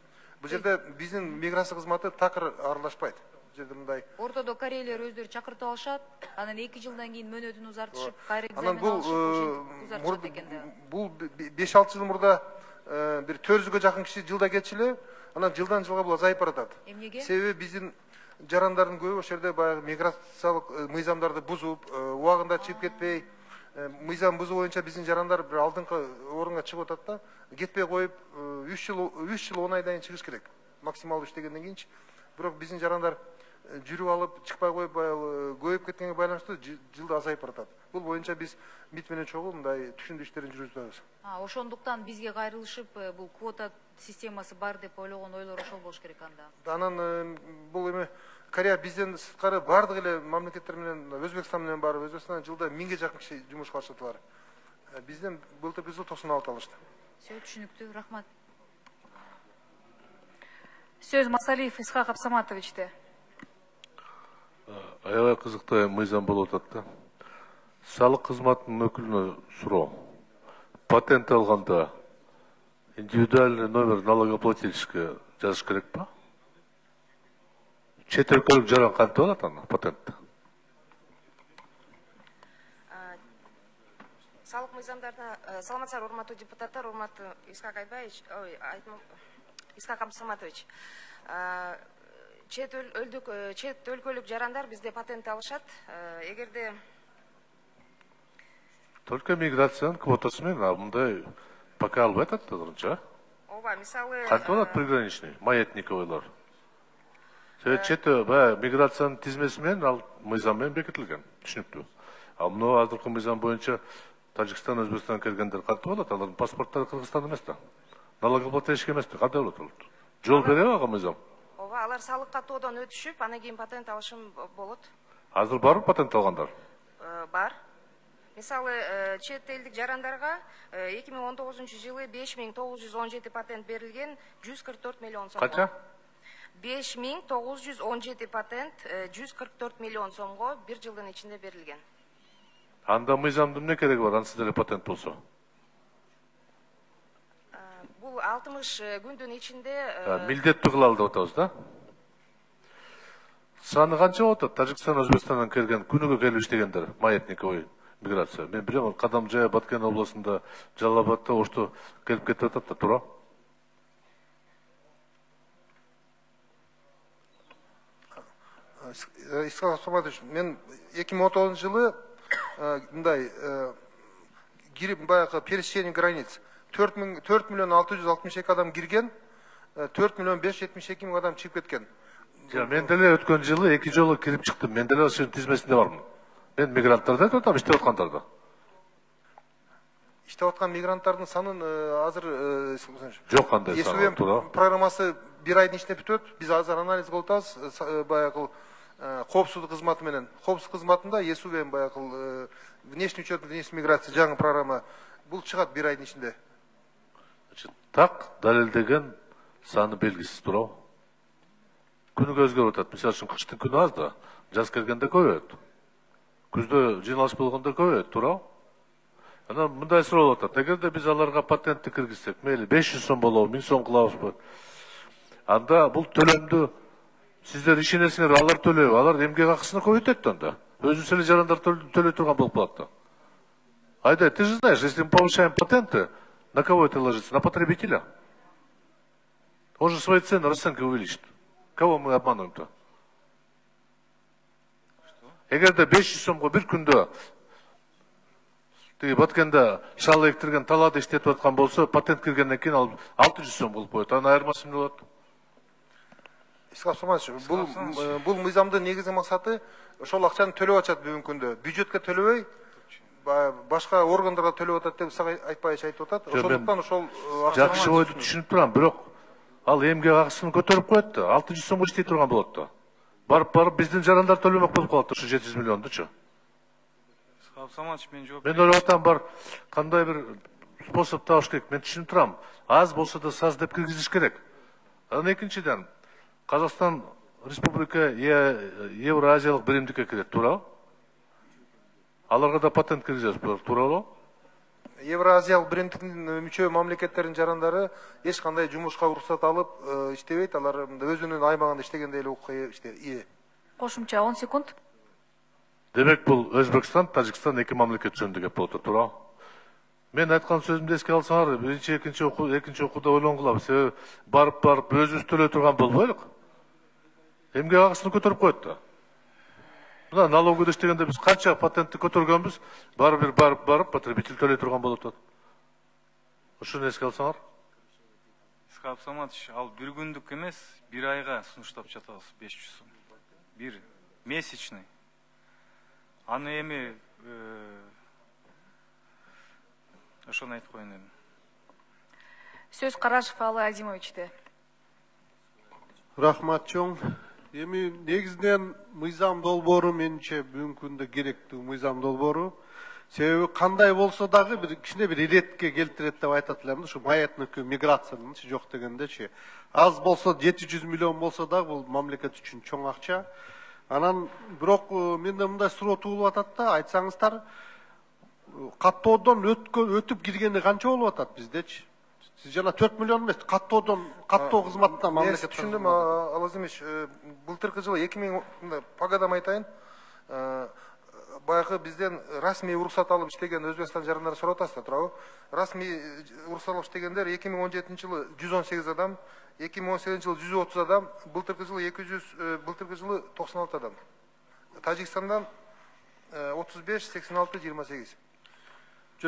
Бұл жерде биздин миграция кызматы такыр аралашпайт. Бұл жерде мындай. Ортодо корейлер өздөрү чакыртып алышат, анан 2 жылдан кийин мөөнөтүн узартышып, кайра Анан экзамен алышып, узартышат экен да. Бул 5-6 жыл мурда бир 400-гө жакын киши жылда кетчиле, анан жылдан жылга бул азайып баратат. Эмнеге? Себеби биздин жарандардын көбү ошол жерде баягы миграциялык мыйзамдарды бузуп, убагында чыгып кетпей, мыйзам бузуу боюнча биздин жарандар бир алдыңкы орунга чыгып атат да, кетпей коюп 3 жыл 10 айдан чыгыш керек. Максималдуу иштегенден кийинчи. Бирок биздин жарандар жүрүп алып чыкпай коюп көбөйүп кеткенге байланыштуу жылда азайып баратат. Бул боюнча биз МИД менен чогуу мындай түшүндүрүү иштерин жүргүзөбүз. Ошондуктан бизге кайрылышып, бул квота системасы бар деп ойлогон ойлор ошол болуш керек анда. Анан бул эме Корея бизден сырткары бардык эле мамлекеттер менен, Өзбекстан менен барып, Өзбекстандан жылда 1000ге жакын киши жумушка алышатылар. Бизден былтыркы жыл 96 алышты. Сөз түшүнүктүү, рахмат. Сөз Масалиев Исхак Абсаматовичте. Аябай кызыктуу мыйзам болуп атат да. Салык кызматынын өкүлүнө суроо. Патент алганда индивидуальный номер налогоплательщикке жазыш керек па? Чет өлкөлүк жаран кантип алат аны патентти? Салык мыйзамдарына саламатсыздар, урматтуу депутаттар, урматтуу Исхак Айбаевич, Исхак Абсаматович. Чет өлкөлүк жарандар бизде патент алышат. Эгерде Только миграциянын квотасы менен мындай пока албай атат азырынча. Ооба, мисалы Кантип алат приграничный, маятниковыйлар. Чет миграциянын тизмеси менен ал мыйзам менен бекитилген, түшүнүктүү. Ал мына азыркы мыйзам боюнча Тажикстан, Өзбекстан келгендер кантип алат? Алардын паспорттары Кыргызстан эмес да. Налогоплательщик эмес да, кантип алат? Жол береби ага мыйзам? ооба, алар салык каттоодон өтүшүп, анан кийин патент алышым болот. Азыр барбы патент алгандар? Бар. Мисалы, чет элдик жарандарга 2019-жылы 5917 патент берилген, 144 миллион сомго. Канча? 5917 патент 144 миллион сомго бир жылдын ичинде берилген. Анда мыйзамдын эмне кереги бар, ансыз деле патент болсо? Бул 60 күндүн ичинде милдеттүү кылалы деп атабыз да. Саны канча болуп атат? Тажикстан, Өзбекстандан келген, күнүгө келип иштегендер, маятниковый миграция. Мен билем, Кадамжай, Баткен областында, Жалал-Абадта ошто келип кетип атат да, туура? Исхак Абсаматович, мен 2019-жылы мындай кирип баягы пересечение границ 4 миллион 662 адам кирген, 4 миллион 572 миң адам чыгып кеткен. Мен деле өткөн жылы 2 жолу кирип чыктым. Мен деле ошонун тизмесинде бармын. Мен мигранттарды айтып атам, иштеп аткандарды. Иштеп аткан мигранттардын санын азыр жок кандай сан, туура. Программасы 1 айдын ичинде бүтөт. Биз азыр анализ кылып атабыз, баягы коопсуздук кызматы менен. Коопсуздук кызматында ЕСУВМ баягы внешний учет, внешняя миграция жаңы программа. Бул чыгат 1 айдын ичинде. Так далилдеген саны белгисиз, туурабы? Күнүгө өзгөрүп атат. Мисалы үчүн кыштын күнү аз да, жаз келгенде көбөйөт. Күздө жыйналыш болгондо көбөйөт, туурабы? Анан мындай суроо болуп атат. Эгерде биз аларга патентти киргизсек, мейли 500 сом болобу, 1000 сом кылабызбы? Анда бул төлөмдү сиздер ишенесиңер, алар төлөйбү? Алар эмгек акысына көбөйтөт да анда. Өзүнүн эле жарандар төлөй турган болуп калат да. Айда, ты же знаешь, если мы повышаем патенты, на кого это ложится? На потребителя. Он же свои цены, расценки увеличит. Кого мы обманываем-то? Эгерде 500 сомго бир күндө тиги Баткенде шал эктирген талаада иштетип аткан болсо, патент киргенден кийин ал 600 сом болуп коет. Анын айырмасы эмне болот? Исхак Абсаматович, бул мыйзамдын негизги максаты ошол акчаны төлөп атышат бүгүнкү күндө. Бюджетке төлөбөй, башка органдарга төлөп атат деп Исхак Айбаевич айтып атат. Ошондуктан ошол жакшы ойду түшүнүп турам, бирок ал эмгек акысын көтөрүп коет да, 600 сомго иштей турган болот да. Барып биздин жарандар төлөмөк болуп калат ушу 700 миллиондучу. Мен ойлоп атам, бар кандай бир способ табыш керек. Мен түшүнүп турам. Аз болсо да саз деп киргизиш керек. Анан экинчиден, Казакстан Республика Евразиялык биримдикке кирет, туурабы? Аларга да патент киргизебиз, туурабы? Евразиялық брендтің мүчө мамлекеттердің жарандары ешқандай жұмышқа рұқсат алып иштебейт, алар өзүнүн аймагында иштегенде эле укукка ие. Кошумча 10 секунд. Демек бұл Өзбекстан, Тажикстан эки мамлекет жөнүндө кеп болот, туура? Мен айткан сөзүмдү эске алсаңар, биринчи, экинчи окууда ойлонгула. Себеби барып өзүбүз төлөй турган болбойлук. Эмгек акысын көтөрүп коет да. Мына налогды иштегенде биз канча патентти көтөргөнбүз, барып потребитель төлөй турган болот атат. Ушуну эске алсаңар. Исхак Саматович, ал бир күндүк эмес, бир айга сунуштап жатабыз 500 сом. Бир месячный. Аны эми ошону айтып коеюн дедим. Сөз Карашев Алы Азимовичте. Рахмат чоң. Эми негизинен мыйзам долбоору менимче бүгүнкү күндө керектүү мыйзам долбоору. Себеби кандай болсо дагы бир кичине бир иретке келтирет деп айтат элем. Ушу маятник миграциянын жок дегендечи. Аз болсо 700 миллион болсо дагы бул мамлекет үчүн чоң акча. Анан бирок менде мындай суроо туулуп атат да, айтсаңыздар, каттоодон өтүп киргени канча болуп атат биздечи? Сиз жана 4 миллион эмес, каттоо кызматына мамлекет. Мен түшүндүм, Алазимович, былтыркы жылы 2000 пагадам айтайын. Баягы бизден расмий уруксат алып иштеген Өзбекстан жарандары сурап атасыздар, туурабы? Расмий уруксат алып иштегендер 2017 жылы 118 адам, 2018 жылы 130 адам, былтыркы жылы 96 адам. Тажикстандан 35, 86, 28.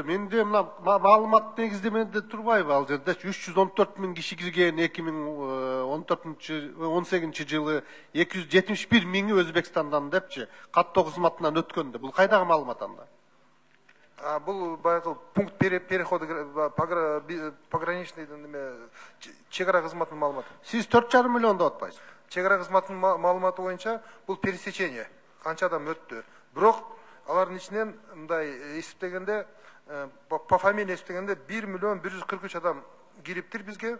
Менде мына маалымат негиздеменде турбайбы ал жерде 314 000 киши кирген 2018 жылы 271 000 Өзбекстандан депчи каттоо кызматынан өткөндө. Бул кайдагы маалымат анда? Бул баягы пункт перехода пограничный чек ара кызматынын маалыматы. Сиз 4,5 миллион деп атпайсыз? Чек ара кызматынын маалыматы боюнча бул пересечение. Канча адам өттү. Бирок алардын ичинен мындай эсептегенде по фамилия эсептегенде 1 миллион 143 адам кириптир бизге,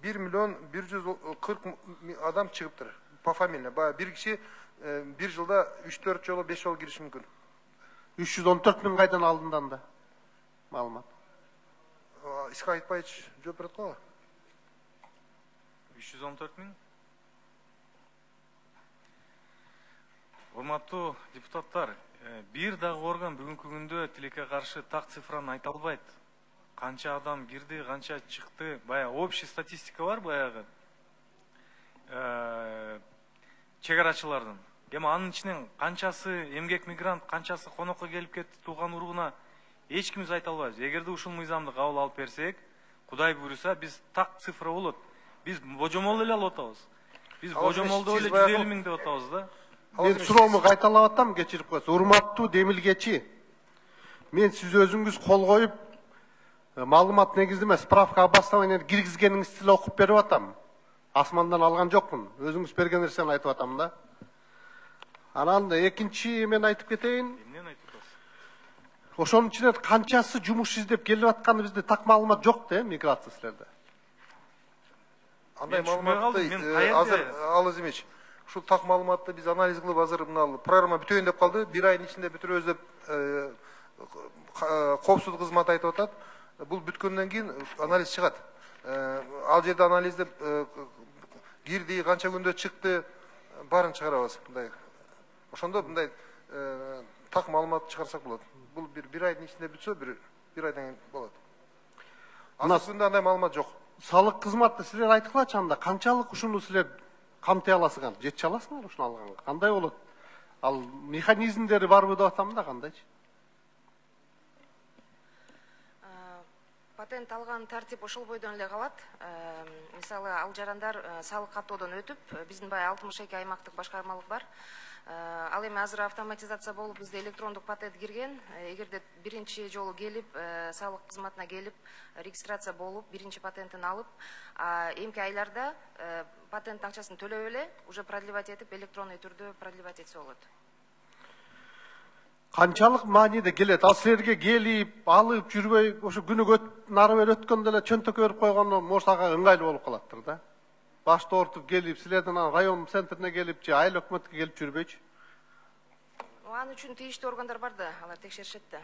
1 миллион 140 адам чыгыптыр. По фамилия. Бир киши бир жылда 3-4 жолу 5 жолу кириши мүмкүн. 314 000 кайдан алдындан да маалымат? Исхак Айтбаевич жооп берет го. 314 000. Урматтуу депутаттар, бир дагы орган бүгүнкү күндө тилекке каршы так цифраны айта албайт. Канча адам кирди, канча чыкты, баягы общий статистика бар баягы. Чек арачылардын. Эми анын ичинен канчасы эмгек мигрант, канчасы конокко келип кетти тууган уругуна эч кимибиз айта албайбыз. Эгерде ушул мыйзамды кабыл алып берсек, Кудай буйруса, биз так цифра болот. Биз божомол эле алып атабыз. Биз божомолдо эле 150 000 деп атабыз да. Мен суроомду кайталап атам, кечирип коесуз. Урматтуу демилгечи, мен сиз өзүңүз кол коюп, маалымат негиздеме справка обоснование киргизгениңизди эле окуп берип атам. Асмандан алган жокмун. Өзүңүз берген нерсени айтып атам да. Анан экинчи мен айтып кетейин. Эмнени айтып атасыз? Ошонун ичинен канчасы жумуш издеп келип атканы бизде так маалымат жок да, миграция силерде. Андай маалыматты азыр Алазимович, ушул так маалыматты биз анализ кылып азыр мына программа бүтөйүн деп калды. Бир айдын ичинде бүтүрөбүз деп коопсуздук кызматы айтып атат. Бул бүткөндөн кийин анализ чыгат. Ал жерде анализдеп кирди, канча күндө чыкты, баарын чыгарабыз. Мындай ошондо мындай так маалымат чыгарсак болот. Бул бир айдын ичинде бүтсө, бир айдан кийин болот. Азыр күндө андай маалымат жок. Салык кызматты силер айткылачы анда канчалык ушуну силер камтый аласыңар, жетчи аласыңар ушуну алганга? Кандай болот? Ал механизмдери барбы деп атам да, кандайчы? Патент алган тартип ошол бойдон эле калат. Мисалы, ал жарандар салык каттоодон өтүп, биздин бай 62 аймактык башкармалык бар. Ал эми азыр автоматизация болуп бизде электрондук патент кирген. Эгерде биринчи жолу келип, салык кызматына келип, регистрация болуп, биринчи патентин алып, эмки айларда патент акчасын төлөп эле, уже продлевать этип, электронный түрдө продлевать этсе болот. Канчалык мааниде келет? Ал силерге келип, алып жүрбөй, ошо күнүгө нары бери өткөндө эле чөнтөккө берип койгондо может ага ыңгайлуу болуп калаттыр да. Башты ортуп келип, силердин район центрине келип, же айыл өкмөткө келип жүрбөйчү? Анын үчүн тийиштүү органдар бар да, алар текшеришет да.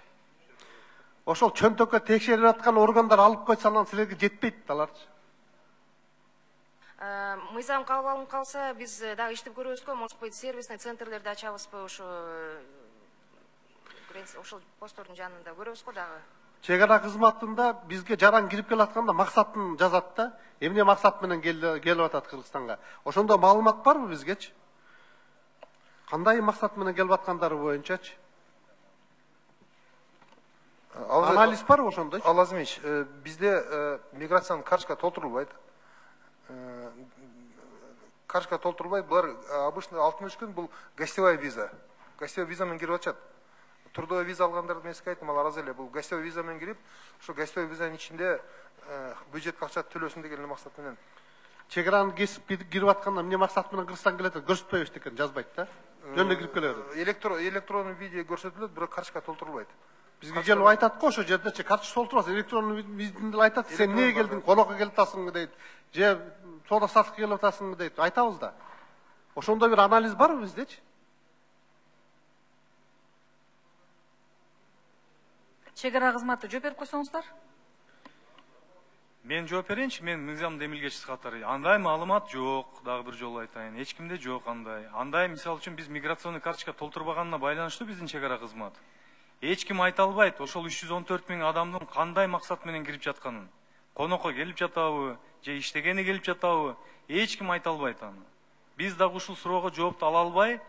ошол чөнтөккө текшерип аткан органдар алып койсо анан силерге жетпейт аларчы. Мыйзам кабыл алынып калса, биз дагы иштеп көрөбүз го, может быть, сервисный центрлерди ачабызбы, ошо посттордун жанында көрөбүз го дагы. Чек ара кызматында бизге жаран кирип келатканда максатын жазат да, эмне максат менен келип атат Кыргызстанга. Ошондо маалымат барбы бизгечи? Кандай максат менен келип аткандары боюнчачы? Анализ барбы ошондой? Ал Азимович, бизде миграциянын карточка толтурулбайт. Карточка толтурулбайт. Булар обычно 60 күн бул гостевая виза. Гостевая виза менен кирип атышат. Трудовая виза алгандарды мен сизге айттым, алар аз эле. Бул гостевая виза менен кирип, ошо гостевая визанын ичинде бюджет акча төлөсүн деген максат менен. Чек араны кесип кирип атканда эмне максат менен Кыргызстанга келет, көрсөтпөйбүз экен, жазбайт да. Жөнүндө кирип келет. Электрондуу видео көрсөтүлөт, бирок карточка толтурулбайт. Бизге келип айтат го, ошо жердечи карточка толтурасың, электрондуу видеода айтат, сен эмнеге келдиң, конокко келип атасыңбы дейт, же соода саттыкка келип атасыңбы дейт, айтабыз да. Ошондой бир анализ барбы биздечи? Чек ара кызматы жооп берип койсоңуздар. Мен жооп берейинчи, мен мыйзамдын эмилгечиси катары. Андай маалымат жок, дагы бир жолу айтайын. Эч кимде жок андай. Андай мисалы үчүн биз миграционный карточка толтурбаганына байланыштуу биздин чек ара кызмат. Эч ким айта албайт, ошол 314 000 адамдын кандай максат менен кирип жатканын. Конокко келип жатабы, же иштегени келип жатабы, эч ким айта албайт аны. Биз дагы ушул суроого жоопту ала албай,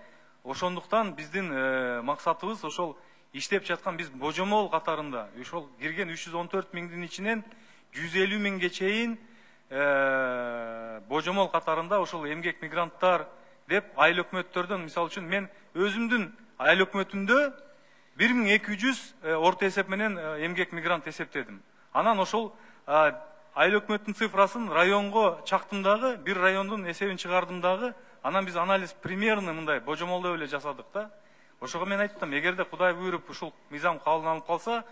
ошондуктан биздин максатыбыз ошол иштеп жаткан биз божомол катарында, ошол кирген 314 000-дин ичинен 150 000-ге чейин божомол катарында ошол эмгек мигранттар деп айыл өкмөттөрдөн, мисалы үчүн мен өзүмдүн айыл өкмөтүндө 1200 орто эсеп менен эмгек мигрант эсептедим. Анан ошол айыл өкмөттүн цифрасын районго чактым дагы, бир райондун эсебин чыгардым дагы, анан биз анализ примерно мындай божомолдоп эле жасадык да. Ошого мен айттым, эгерде Кудай буйруп ушул мыйзам кабыл алынып калса,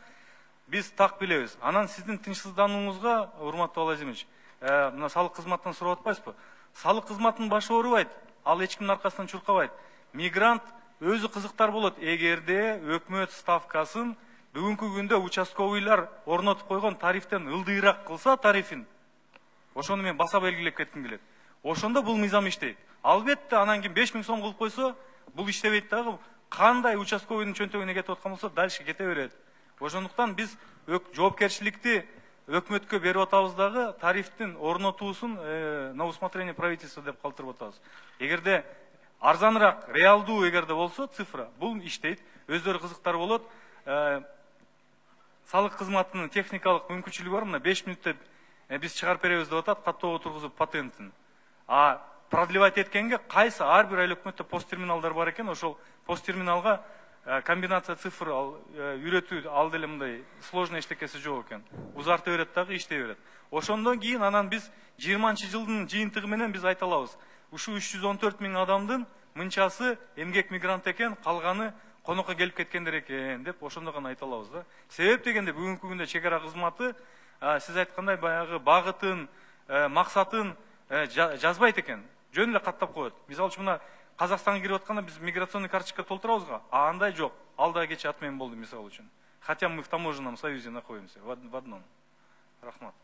биз так билебиз. Анан сиздин тынчсызданууңузга, урматтуу Алазимович, мына салык кызматынан сурап атпайсызбы? Салык кызматынын башы оорубайт, ал эч кимдин аркасынан чуркабайт. Мигрант өзү кызыктар болот, эгерде өкмөт ставкасын бүгүнкү күндө участковыйлар орнотуп койгон тарифтен ылдыйраак кылса тарифин, ошону мен баса белгилеп кетким келет. Ошондо бул мыйзам иштейт. Албетте анан кийин 5000 сом кылып койсо, бул иштебейт дагы. Кандай участковыйдын чөнтөгүнө кетип аткан болсо, дальше кете берет. Ошондуктан биз жоопкерчиликти өкмөткө берип атабыз дагы, тарифтин орнотуусун на усмотрение правительства деп калтырып атабыз. Эгерде арзаныраак, реалдуу эгерде болсо цифра, бул иштейт. Өздөрү кызыктар болот. Салык кызматынын техникалык мүмкүнчүлүгү бар, мына 5 мүнөттө биз чыгарып беребиз деп атат, каттоо отургузуп патентин. Продлевать эткенге кайсы ар бир айыл өкмөттө пост терминалдар бар экен, ошол пост терминалга комбинация цифр үйрөтүү ал деле мындай сложный эчтекеси жок экен. Узарта берет дагы, иштей берет. Ошондон кийин анан биз 20-жылдын жыйынтыгы менен биз айта алабыз. Ушу 314 000 адамдын мынчасы эмгек мигрант экен, калганы конокко келип кеткендер экен деп ошондо гана айта алабыз да. Себеп дегенде бүгүнкү күндө чек ара кызматы сиз айткандай баягы багытын, максатын жазбайт экен. Жөн эле каттап коет. Мисалы үчүн мына Казакстанга кирип атканда биз миграционный карточка толтурабыз го, андай жок. Ал да кече от мен болду мисалы үчүн. Хотя мы в таможенном союзе находимся в одном. Рахмат.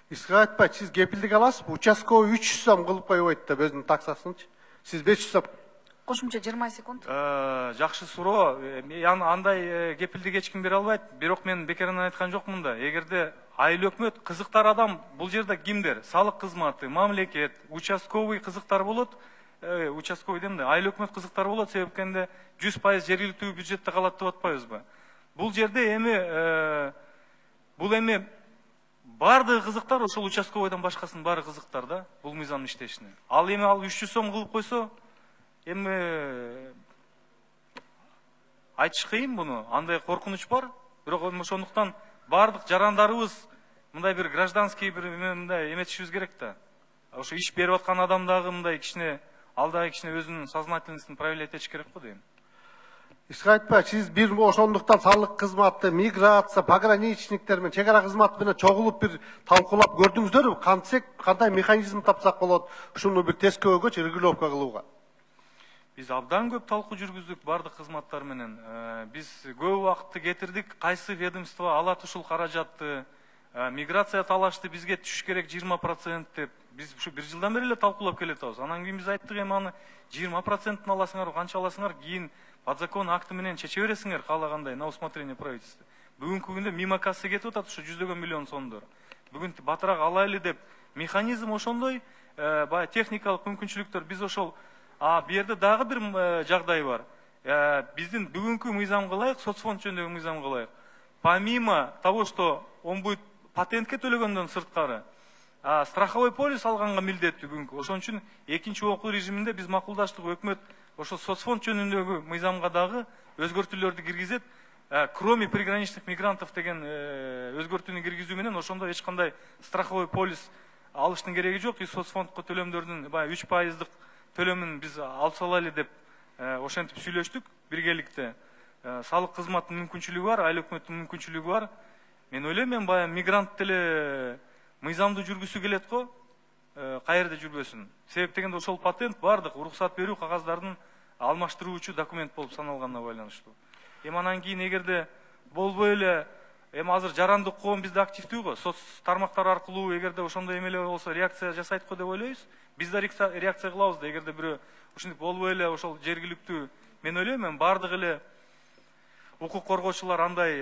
Исхак айтпайт, сиз кепилдик аласызбы? Участковый 300 сом кылып койбойт деп өзүнүн таксасынчы. Сиз 500 сом. Кошумча 20 секунд. Жакшы суроо. Андай кепилдик эч ким бере албайт. Бирок мен бекеринен айткан жокмун да. Эгерде айыл өкмөт кызыктар адам бул жерде кимдер? Салык кызматы, мамлекет, участковый кызыктар болот. Участковый демде айыл өкмөт кызыктар болот, себепкенде 100% жергиликтүү бюджетте калат деп атпайбызбы? Бул жерде эми бардыгы кызыктар ошол участковыйдан башкасынын баары кызыктар да, бул мыйзамдын иштешине. Ал 300 сом кылып койсо, айтыш кыйын буну, андай коркунуч бар. Бирок ошондуктан бардык жарандарыбыз мындай бир гражданский бир мындай эметишибиз керек да. Ошо иш берип аткан адам дагы мындай кичине, ал дагы кичине өзүнүн сознательностун проявлять этиш керек го дейм. Исхак айтпайт, сиз бир ошондуктан салык кызматы, миграция, пограничниктер менен чек ара кызматы менен чогулуп бир талкуулап көрдүңүздөрбү? Кандай механизм тапсак болот ушуну бир тескөөгө, регулировка кылууга? Биз абдан көп талкуу жүргүздүк бардык кызматтар менен. Биз көп убакытты кетирдик, кайсы ведомство алат ушул каражатты, миграция талашты бизге түшүш керек 20% деп. Биз ушу 1 жылдан бери эле талкуулап келатабыз. Анан кийин биз айттык, эми аны 20%-ын аласыңар, канча аласыңар, кийин подзакон акты менен чече бересиңер каалагандай на усмотрение правительства. Бүгүнкү күндө мимо кассы кетип атат ушу 100 миллион сомдор. Бүгүн батыраак алайлы деп механизм ошондой, баягы техникалык мүмкүнчүлүктөр. Биз ошол бу жерде дагы бир жагдай бар. Биздин бүгүнкү мыйзамга ылайык, соцфонд жөнүндөгү мыйзамга ылайык, помимо того, что он будет патентке төлөгөндөн сырткары, страховой полис алганга милдеттүү бүгүнкү. Ошон үчүн экинчи окуу режиминде биз макулдаштык, өкмөт ошо соцфонд жөнүндөгү мыйзамга дагы өзгөртүүлөрдү киргизет. Кроме приграничных мигрантов деген өзгөртүүнү киргизүү менен ошондо эч кандай страховой полис алыштын кереги жок. И соцфондко төлөмдөрдүн 3% төлөмүн биз алып салайлы деп ошентип сүйлөштүк биргеликте. Салык кызматтын мүмкүнчүлүгү бар, айыл өкмөттүн мүмкүнчүлүгү бар. Мен ойлойм, мен баягы мигрант деле мыйзамды жүргүсү келет го, каерде жүрбөсүн. Себеп дегенде ошол патент бардык уруксат берүү кагаздарын алмаштыруучу документ болуп саналганына байланыштуу. Эми анан кийин эгерде болбой эле, эми азыр жарандык коом бизде активдүү го, соц тармактар аркылуу эгерде ошондой эмеле болсо реакция жасайт го деп ойлойбуз. Биз да реакция кылабыз да, эгерде бирөө ушинтип болбой эле ошол жергиликтүү, мен ойлойм, эми бардык эле укук коргоочулар андай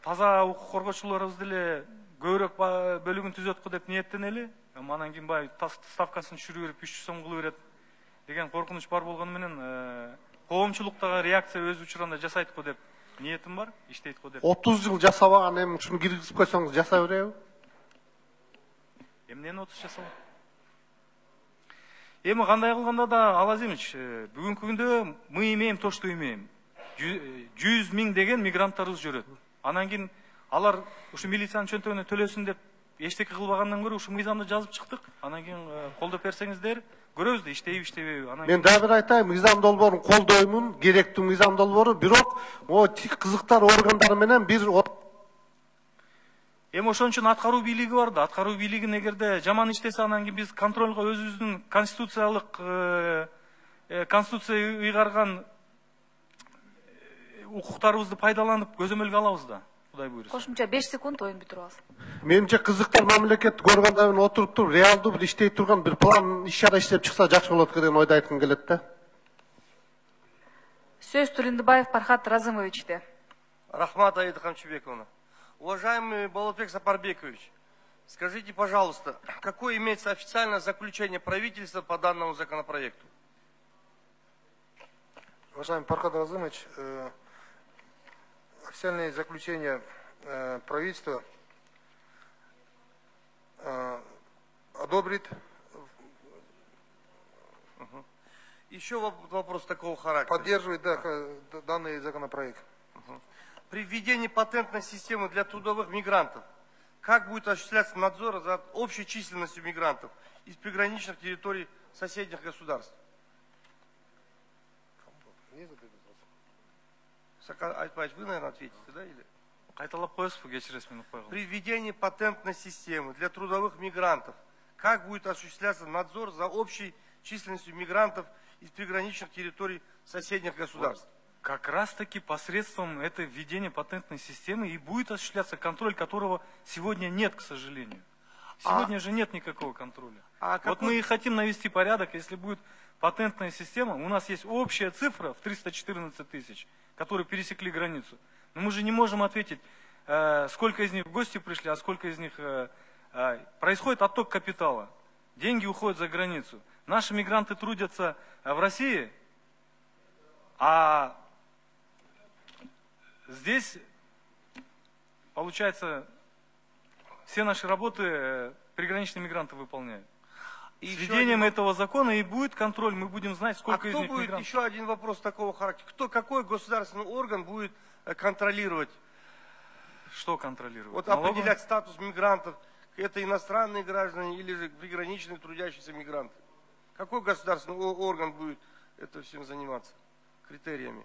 таза укук коргоочуларыбыз деле көбүрөөк бөлүгүн түзөт го деп ниеттенели. Анан кийин баягы ставкасын түшүрүп берип 300 сом кылып берет деген коркунуч бар болгону менен коомчулуктагы реакция өз учурунда жасайт го деп ниетим бар, иштейт го деп. 30 жыл жасабаган эми ушуну киргизип койсоңуз жасай береби? Эмнени 30 жасабак? Эми кандай кылганда да, Ал Азимович, бүгүнкү күндө мы имеем то, что имеем. 100 000 деген мигранттарыбыз жүрөт. Анан кийин алар ушу милициянын чөнтөгүнө төлөсүн деп эчтеке кылбагандан көрө ушу мыйзамды жазып чыктык. Анан кийин колдоп берсеңиздер, көрөбүз да иштейби, иштебейби. Мен дагы бир айтайын, мыйзам долбоорун колдоймун, керектүү мыйзам долбоору, бирок могу кызыктар органдары менен бир эми ошон үчүн аткаруу бийлиги бар да. Аткаруу бийлигин эгерде жаман иштесе, анан кийин биз контролго өзүбүздүн конституция ыйгарган укуктарыбызды пайдаланып көзөмөлгө алабыз да. Кудай буйруса. Кошумча 5 секунд оюн бүтүрүп аласыз. Менимче кызыктар мамлекеттик органдарда отуруп туруп реалдуу бир иштей турган бир план иш-чара иштеп чыкса жакшы болот деген ойду айткым келет да. Сөз Турындыбаев Пархат Разымовичте. Рахмат Аида Камчыбековна. Уважаемый Болотбек Сапарбекович, скажите, пожалуйста, какое имеется официальное заключение правительства по данному законопроекту? Уважаемый Пархат Разымович, официальное заключение правительства одобрит. Еще вопрос такого характера. Поддерживает данный законопроект. При введении патентной системы для трудовых мигрантов, как будет осуществляться надзор за общей численностью мигрантов из приграничных территорий соседних государств? Айтбаевич, вы, наверное, ответите, да? При введении патентной системы для трудовых мигрантов, как будет осуществляться надзор за общей численностью мигрантов из приграничных территорий соседних государств? Как раз таки посредством этого введения патентной системы и будет осуществляться контроль, которого сегодня нет, к сожалению. Сегодня же нет никакого контроля. Вот мы и хотим навести порядок, если будет патентная система. У нас есть общая цифра в 314 тысяч, которые пересекли границу. Но мы же не можем ответить, сколько из них в гости пришли, а сколько из них происходит отток капитала. Деньги уходят за границу. Наши мигранты трудятся в России, а здесь, получается, все наши работы приграничные мигранты выполняют. С введением этого закона и будет контроль, мы будем знать, сколько из них мигрантов. Будет еще один вопрос такого характера? Какой государственный орган будет контролировать? Что контролировать? Вот определять статус мигрантов. Это иностранные граждане или же приграничные трудящиеся мигранты? Какой государственный орган будет это всем заниматься? Критериями.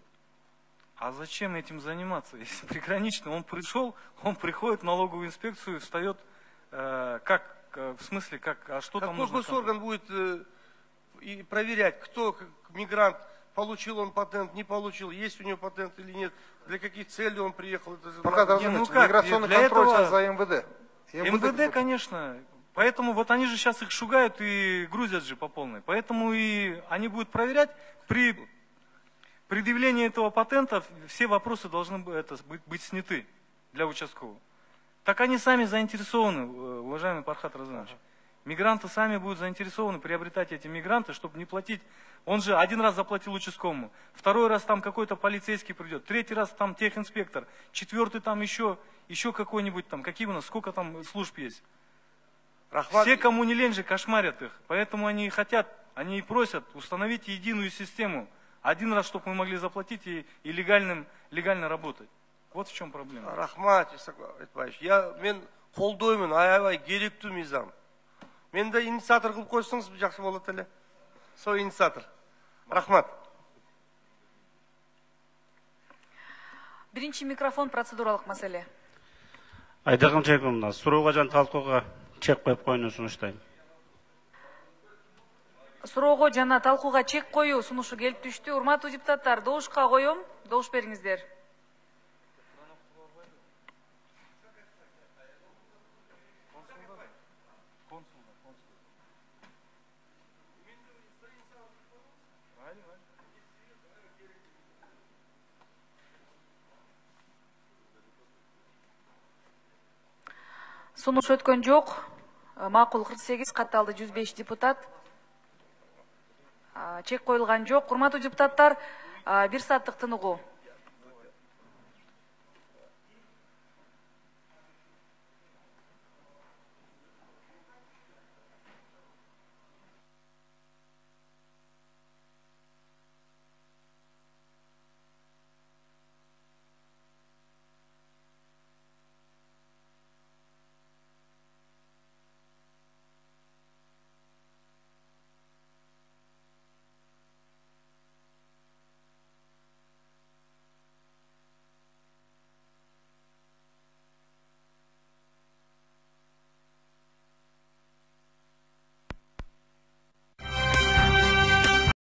А зачем этим заниматься? Если приграничный, он пришел, он приходит в налоговую инспекцию, встает, как, в смысле, как, а что там нужно? Какой госорган будет и проверять, кто мигрант, получил он патент, не получил, есть у него патент или нет, для каких целей он приехал. Миграционный контроль сейчас за МВД. МВД, конечно. Поэтому вот они же сейчас их шугают и грузят же по полной. Поэтому и они будут проверять. При предъявлении этого патента все вопросы должны быть сняты для участкового. Так они сами заинтересованы, уважаемый Пархат Разанович. Мигранты сами будут заинтересованы приобретать эти мигранты, чтобы не платить. Он же один раз заплатил участковому, второй раз там какой-то полицейский придет, третий раз там техинспектор, четвертый там еще какой-нибудь там, какие у нас, сколько там служб есть. Все, кому не лень же, кошмарят их. Поэтому они хотят, они и просят установить единую систему. Один раз, чтобы мы могли заплатить и легально работать. Вот в чем проблема. Рахмат, мен қолдаймын, аябай керектүү мыйзам. Мен де инициатор кылып койсоңуз жакшы болот эле. Сол инициатор. Рахмат. Биринчи микрофон процедуралык маселе. Айдагым Чайкымовна, суроого жана талкууга чек коюп коюуну сунуштайм. Суроого жана талкууга чек коюу сунушу келип түштү. Урматтуу депутаттар, добушка коем. Добуш бериңиздер. Сунуш өткөн жок. Макул 48, катталды 105 депутат. Чек коюлган жок. Урматтуу депутаттар, 1 сааттык тыныгуу.